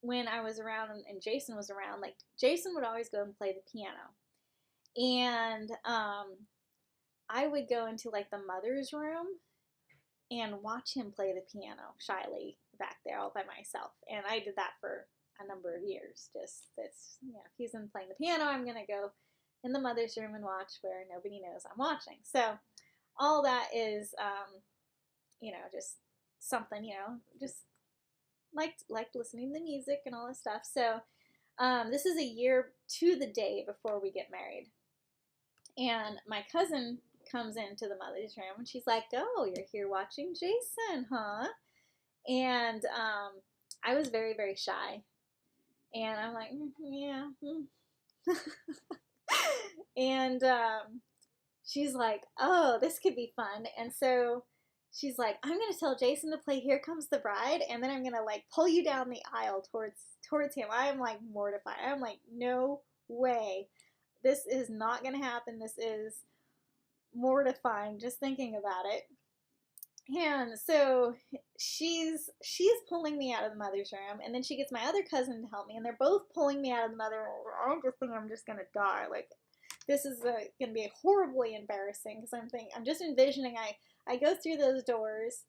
when I was around and Jason was around, like Jason would always go and play the piano. And I would go into like the mother's room and watch him play the piano shyly back there all by myself. And I did that for a number of years. Just that's, you know, if he's in playing the piano, I'm going to go in the mother's room and watch where nobody knows I'm watching. So all that is, you know, just something, you know, just liked listening to the music and all this stuff. So this is a year to the day before we get married. And my cousin comes into the mother's room and she's like, "Oh, you're here watching Jason, huh?" And I was very, very shy. And I'm like, yeah. And she's like, "Oh, this could be fun." And so she's like, "I'm going to tell Jason to play Here Comes the Bride, and then I'm going to like pull you down the aisle towards him." I'm like mortified. I'm like, no way. This is not going to happen. This is mortifying just thinking about it. And so she's pulling me out of the mother's room, and then she gets my other cousin to help me, and they're both pulling me out of the mother room. I just think I'm just going to die. Like, this is going to be horribly embarrassing, because I'm just envisioning I go through those doors,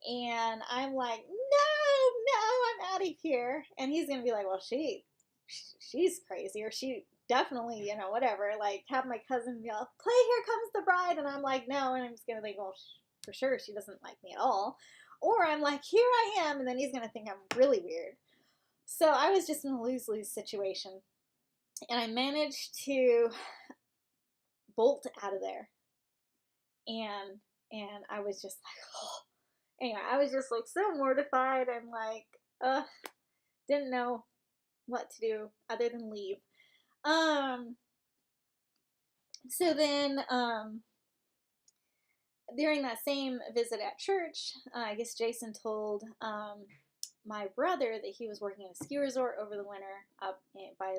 and I'm like, no, I'm out of here. And he's going to be like, well, she's crazy, or she definitely, you know, whatever. Like, have my cousin yell, "Play Here Comes the Bride," and I'm like, no, and I'm just going to think, well, for sure she doesn't like me at all. Or I'm like, here I am, and then he's going to think I'm really weird. So I was just in a lose-lose situation. And I managed to bolt out of there. And I was just like, oh. Anyway, I was just like so mortified and like, didn't know what to do other than leave. So then, during that same visit at church, I guess Jason told my brother that he was working at a ski resort over the winter up by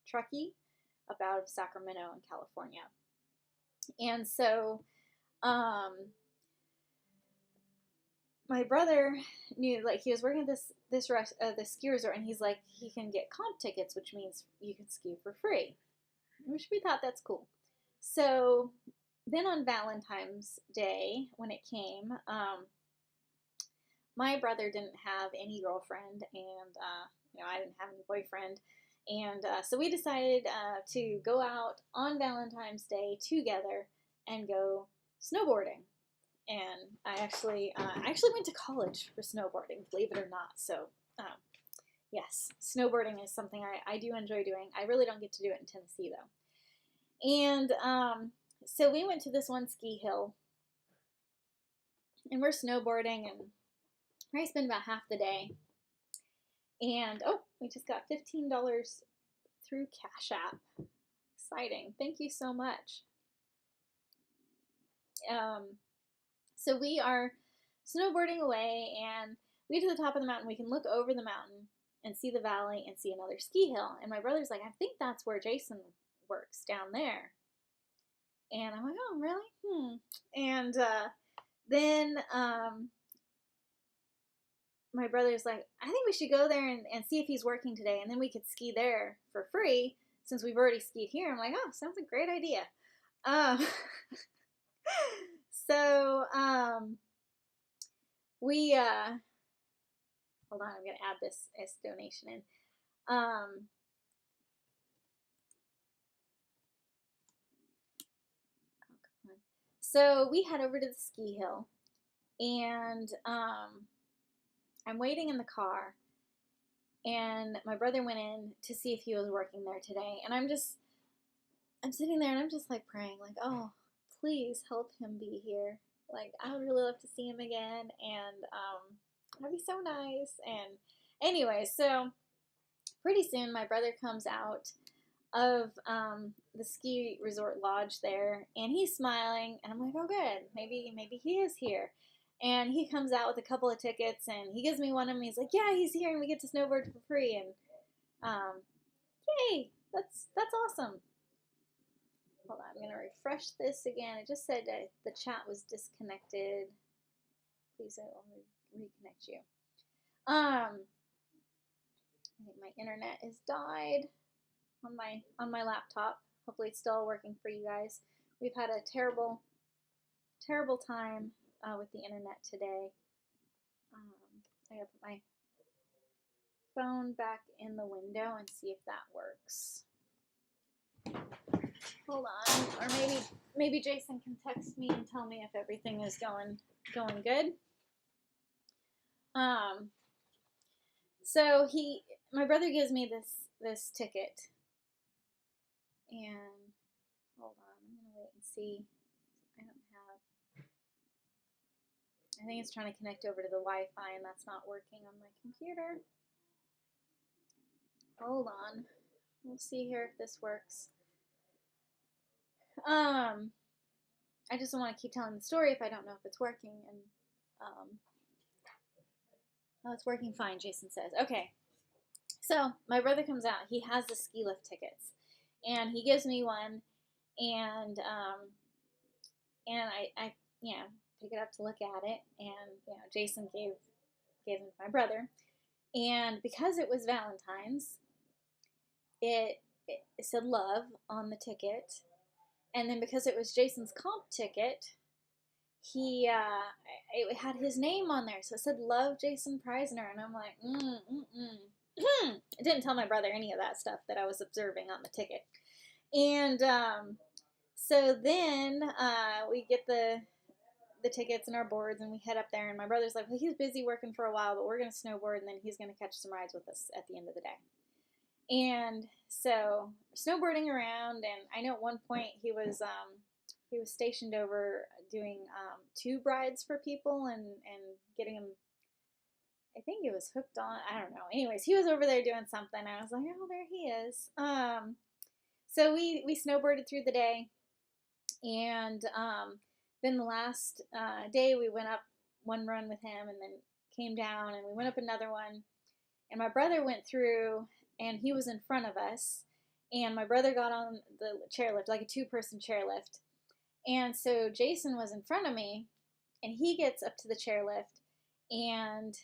Truckee, up out of Sacramento in California. And so my brother knew, like, he was working at this ski resort, and he's like, he can get comp tickets, which means you can ski for free, which we thought that's cool. So then on Valentine's Day, when it came, my brother didn't have any girlfriend, and you know, I didn't have any boyfriend, and so we decided to go out on Valentine's Day together and go snowboarding. And I actually went to college for snowboarding, believe it or not. So yes, snowboarding is something I do enjoy doing. I really don't get to do it in Tennessee though. And so we went to this one ski hill, and we're snowboarding, and I spent about half the day. And oh, we just got $15 through Cash App. Exciting! Thank you so much. So we are snowboarding away, and we get to the top of the mountain. We can look over the mountain and see the valley and see another ski hill. And my brother's like, "I think that's where Jason works, down there." And I'm like, "Oh, really? And then my brother's like, "I think we should go there and see if he's working today, and then we could ski there for free since we've already skied here." I'm like, "Oh, sounds like a great idea." So we hold on, I'm gonna add this donation in. Oh, come on. So we head over to the ski hill, and I'm waiting in the car, and my brother went in to see if he was working there today, and I'm sitting there, and I'm just like praying, like, "Oh, please help him be here. Like, I would really love to see him again, and that'd be so nice." And anyway, so pretty soon my brother comes out of the ski resort lodge there, and he's smiling, and I'm like, "Oh, good, maybe he is here." And he comes out with a couple of tickets, and he gives me one of them. He's like, "Yeah, he's here, and we get to snowboard for free." And yay, that's awesome. Hold on, I'm going to refresh this again. It just said that the chat was disconnected. Please, I will reconnect you. I think my internet has died on my laptop. Hopefully it's still working for you guys. We've had a terrible time with the internet today. I gotta put my phone back in the window and see if that works. Hold on, or maybe Jason can text me and tell me if everything is going good. So my brother gives me this ticket, and hold on, I'm gonna wait and see. I think it's trying to connect over to the Wi-Fi, and that's not working on my computer. Hold on, we'll see here if this works. I just don't want to keep telling the story if I don't know if it's working, and oh, it's working fine, Jason says. Okay, so my brother comes out. He has the ski lift tickets, and he gives me one, and I pick it up to look at it, and Jason gave it to my brother, and because it was Valentine's, it said love on the ticket, and then because it was Jason's comp ticket, it had his name on there, so it said love Jason Preisner, and I'm like, I didn't tell my brother any of that stuff that I was observing on the ticket, and so then we get the tickets and our boards, and we head up there, and my brother's like, well, he's busy working for a while, but we're going to snowboard, and then he's going to catch some rides with us at the end of the day. And so snowboarding around, and I know at one point he was stationed over doing tube rides for people and getting them, I think he was hooked on, I don't know. Anyways, he was over there doing something. I was like, oh, there he is. So we snowboarded through the day, and then the last day we went up one run with him and then came down, and we went up another one, and my brother went through, and he was in front of us, and my brother got on the chairlift, like a two-person chairlift, and so Jason was in front of me, and he gets up to the chairlift, and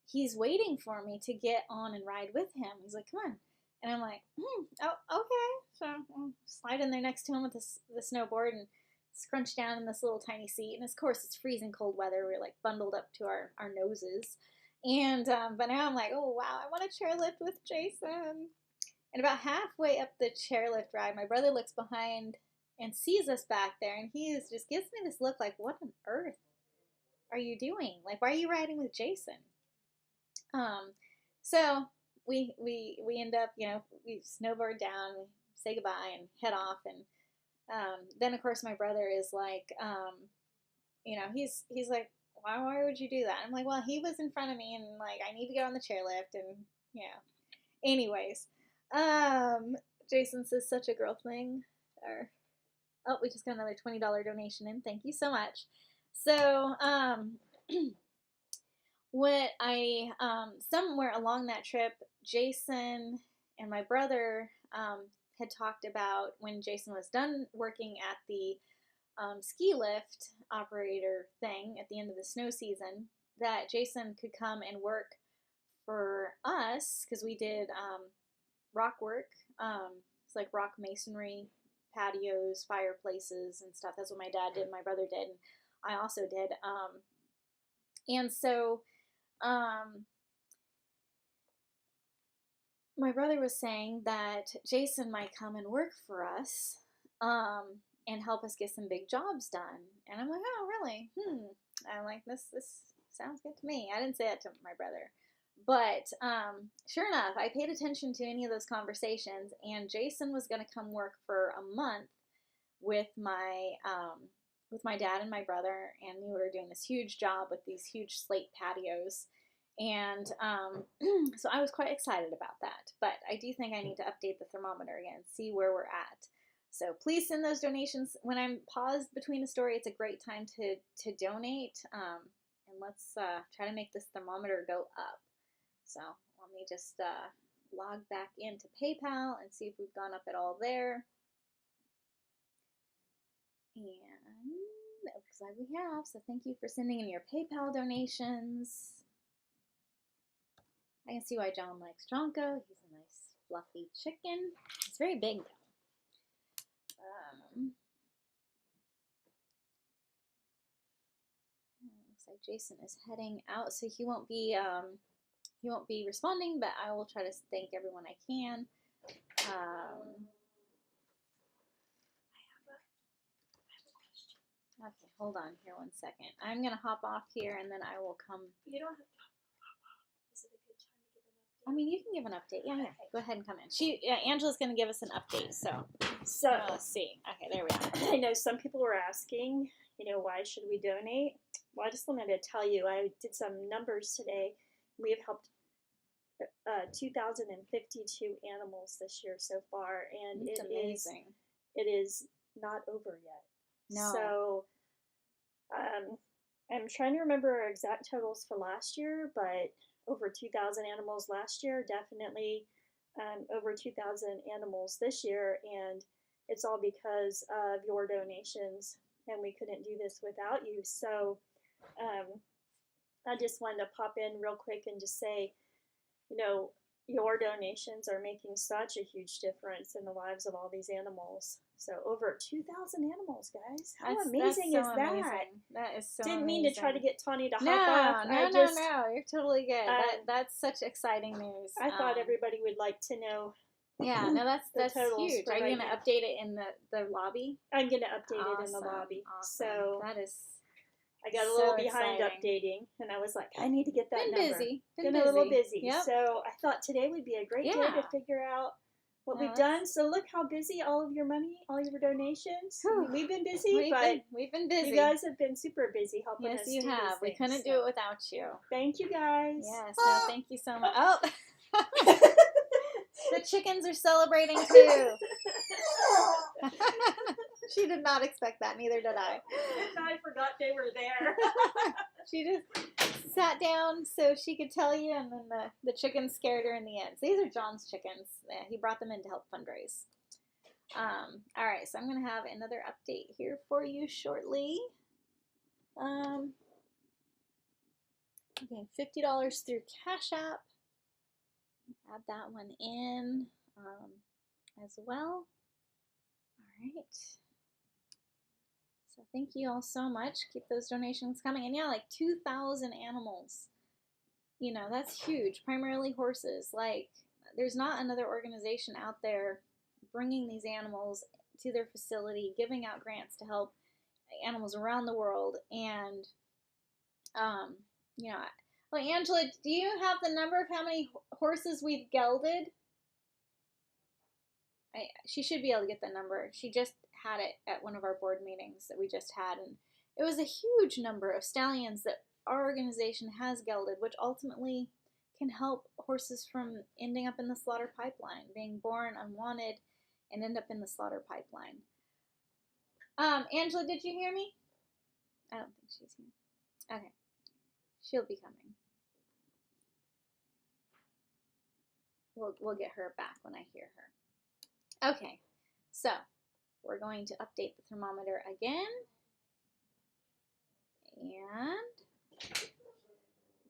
he's waiting for me to get on and ride with him. He's like, come on. And I'm like, oh, okay. So I'll slide in there next to him with the snowboard and scrunch down in this little tiny seat. And of course, it's freezing cold weather. We're like bundled up to our noses. And but now I'm like, oh, wow, I want a chairlift with Jason. And about halfway up the chairlift ride, my brother looks behind and sees us back there. And he just gives me this look like, what on earth are you doing? Like, why are you riding with Jason? So we end up, we snowboard down, we say goodbye and head off, and then of course my brother is like, he's like, why would you do that? I'm like, well, he was in front of me, and like I need to get on the chairlift, and anyways, Jason says such a girl thing. Oh, we just got another $20 donation in. Thank you so much. So what somewhere along that trip, Jason and my brother had talked about when Jason was done working at the ski lift operator thing at the end of the snow season, that Jason could come and work for us, because we did rock work. It's like rock masonry, patios, fireplaces, and stuff. That's what my dad did, my brother did, and I also did. And so my brother was saying that Jason might come and work for us and help us get some big jobs done. And I'm like, oh, really? I'm like, this sounds good to me. I didn't say that to my brother. But sure enough, I paid attention to any of those conversations, and Jason was going to come work for a month with my dad and my brother, and we were doing this huge job with these huge slate patios. And so I was quite excited about that. But I do think I need to update the thermometer again, see where we're at. So please send those donations. When I'm paused between a story, it's a great time to donate. And let's try to make this thermometer go up. So let me just log back into PayPal and see if we've gone up at all there. And it looks like we have. So thank you for sending in your PayPal donations. I can see why John likes Jonko. He's a nice fluffy chicken. It's very big though. Looks like Jason is heading out, so he won't be responding, but I will try to thank everyone I can. I have a question. Okay, hold on here 1 second. I'm gonna hop off here and then I will come. You don't have to. Is it a good time to give an update? I mean, you can give an update. Yeah. Okay. Go ahead and come in. Angela's gonna give us an update. So let's see. Okay, there we are. I know some people were asking, why should we donate? Well, I just wanted to tell you, I did some numbers today. We have helped 2,052 animals this year so far, and It's amazing. It is not over yet. No. So, I'm trying to remember our exact totals for last year, but over 2,000 animals last year, definitely over 2,000 animals this year, and it's all because of your donations, and we couldn't do this without you. So, I just wanted to pop in real quick and just say, your donations are making such a huge difference in the lives of all these animals. So over 2,000 animals, guys. How amazing is that? Amazing. That is so Didn't amazing. mean to try to get Tawny to hop off. No. You're totally good. That's such exciting news. I thought everybody would like to know. Yeah, no, that's totals huge. Are you going to update it in the lobby? I'm going to update it in the lobby. Awesome. So that is. I got a little behind updating, and I was like, I need to get that number. Been a little busy. Yep. So I thought today would be a great day to figure out what we've done. So look how busy all of your money, all your donations. We've been busy, we've been busy. You guys have been super busy helping us. Yes, you have. We couldn't do it without you. Thank you, guys. Yes, no, thank you so much. Oh, the chickens are celebrating too. She did not expect that, neither did I. I forgot they were there. She just sat down so she could tell you, and then the chickens scared her in the end. So these are John's chickens. He brought them in to help fundraise. All right, so I'm going to have another update here for you shortly. Okay, $50 through Cash App. Add that one in as well. All right. So thank you all so much. Keep those donations coming. And yeah, like 2,000 animals. That's huge. Primarily horses. Like, there's not another organization out there bringing these animals to their facility, giving out grants to help animals around the world. And, well, Angela, do you have the number of how many horses we've gelded? She should be able to get the number. She just had it at one of our board meetings that we just had, and it was a huge number of stallions that our organization has gelded, which ultimately can help horses from ending up in the slaughter pipeline, being born unwanted and end up in the slaughter pipeline. Angela, did you hear me? I don't think she's here. Okay. She'll be coming. We'll get her back when I hear her. Okay, so we're going to update the thermometer again. And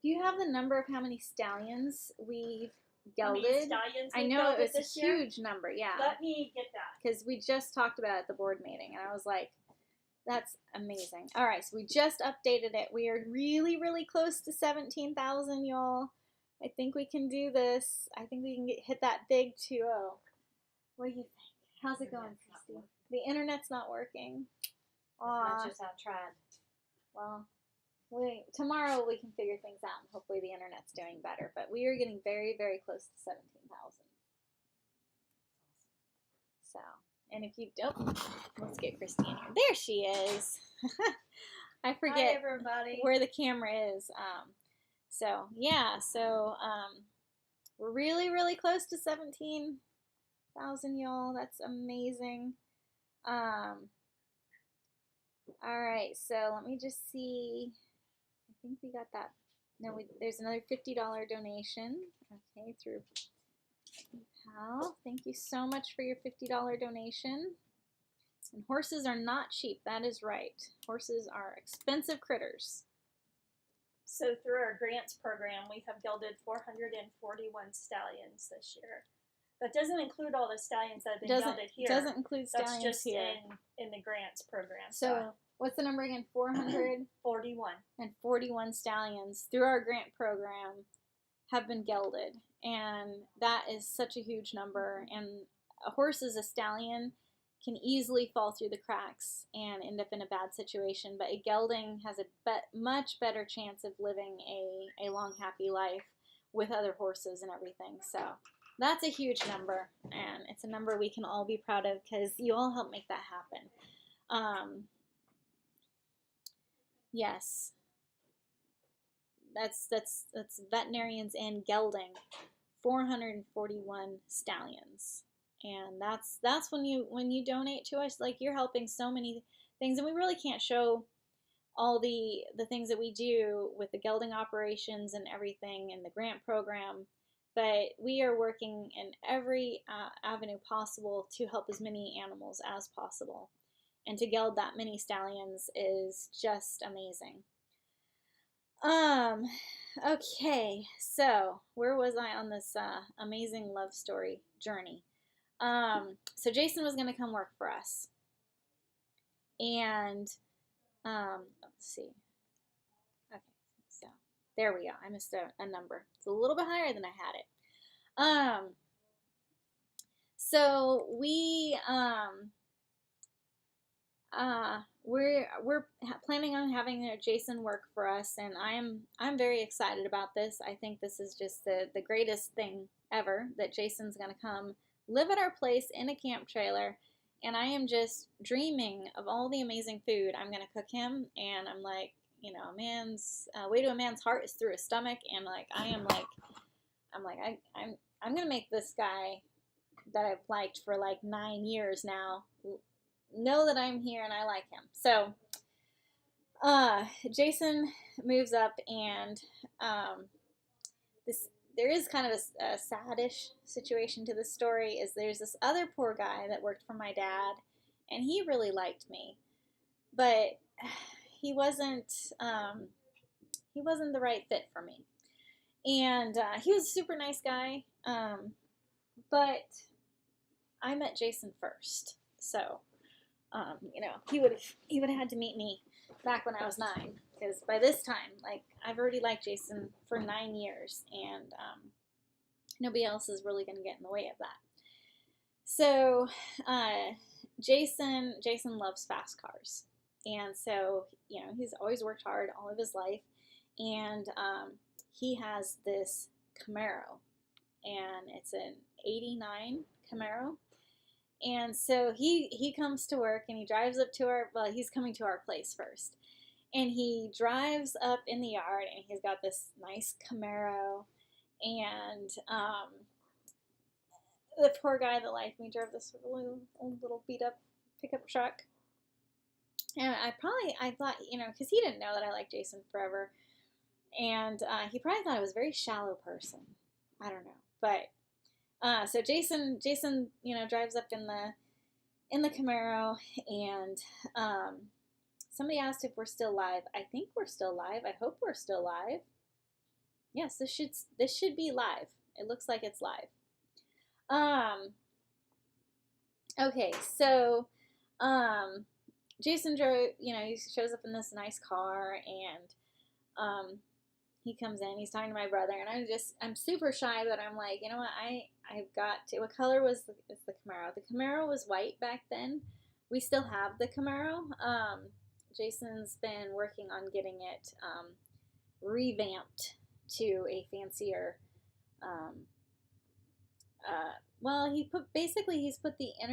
do you have the number of how many stallions we've gelded? I know it was a huge number, yeah. Let me get that. Because we just talked about it at the board meeting, and I was like, that's amazing. All right, so we just updated it. We are really, really close to 17,000, y'all. I think we can do this. I think we can hit that big 2-0. What do you think? How's it going, Christy? The internet's not working. As much as I've tried. Well, tomorrow we can figure things out, and hopefully the internet's doing better. But we are getting very, very close to 17,000. So, and if you don't, let's get Christy in here. There she is. I forget where the camera is. So yeah, we're really, really close to 17,000, y'all. That's amazing. All right, so let me just see. I think we got that. No, there's another $50 donation. Okay, through PayPal. Thank you so much for your $50 donation. And horses are not cheap. That is right. Horses are expensive critters. So through our grants program, we have gelded 441 stallions this year. That doesn't include all the stallions that have been gelded here. Doesn't include stallions That's just here. in the grants program. So what's the number again? 441. And 41 stallions through our grant program have been gelded, and that is such a huge number. And a horse as a stallion can easily fall through the cracks and end up in a bad situation, but a gelding has a much better chance of living a long, happy life with other horses and everything. So that's a huge number, and it's a number we can all be proud of because you all helped make that happen. Yes, that's veterinarians and gelding, 441 stallions. And that's when you donate to us, like, you're helping so many things, and we really can't show all the things that we do with the gelding operations and everything and the grant program, but we are working in every avenue possible to help as many animals as possible, and to geld that many stallions is just amazing. Okay, so where was I on this amazing love story journey? So Jason was going to come work for us, and let's see. Okay, so there we go. I missed a number. It's a little bit higher than I had it. So we're planning on having Jason work for us, and I'm very excited about this. I think this is just the greatest thing ever, that Jason's going to come live at our place in a camp trailer, and I am just dreaming of all the amazing food I'm going to cook him. And I'm like, you know, way to a man's heart is through his stomach, and like I'm going to make this guy that I've liked for like 9 years now know that I'm here and I like him. So Jason moves up, and there is kind of a sad-ish situation to this story. Is there's this other poor guy that worked for my dad, and he really liked me, but he wasn't the right fit for me. And he was a super nice guy, but I met Jason first, so you know, he would have had to meet me back when I was 9, because by this time, like, I've already liked Jason for 9 years, and nobody else is really going to get in the way of that. So Jason loves fast cars, and so, you know, he's always worked hard all of his life, and he has this Camaro, and it's an '89 Camaro. And so he comes to work, and he drives up to he's coming to our place first. And he drives up in the yard, and he's got this nice Camaro. And the poor guy that liked me drove this really old little beat up pickup truck. And I thought, you know, because he didn't know that I liked Jason forever. And he probably thought I was a very shallow person. I don't know. But so Jason, you know, drives up in the Camaro, and somebody asked if we're still live. I think we're still live. I hope we're still live. Yes, this should be live. It looks like it's live. Okay, so Jason drove. You know, he shows up in this nice car, and he comes in, he's talking to my brother, and I'm super shy, but I'm like, you know what, I've got to, what color was the Camaro? The Camaro was white back then. We still have the Camaro. Jason's been working on getting it revamped to a fancier, well, he's put the inner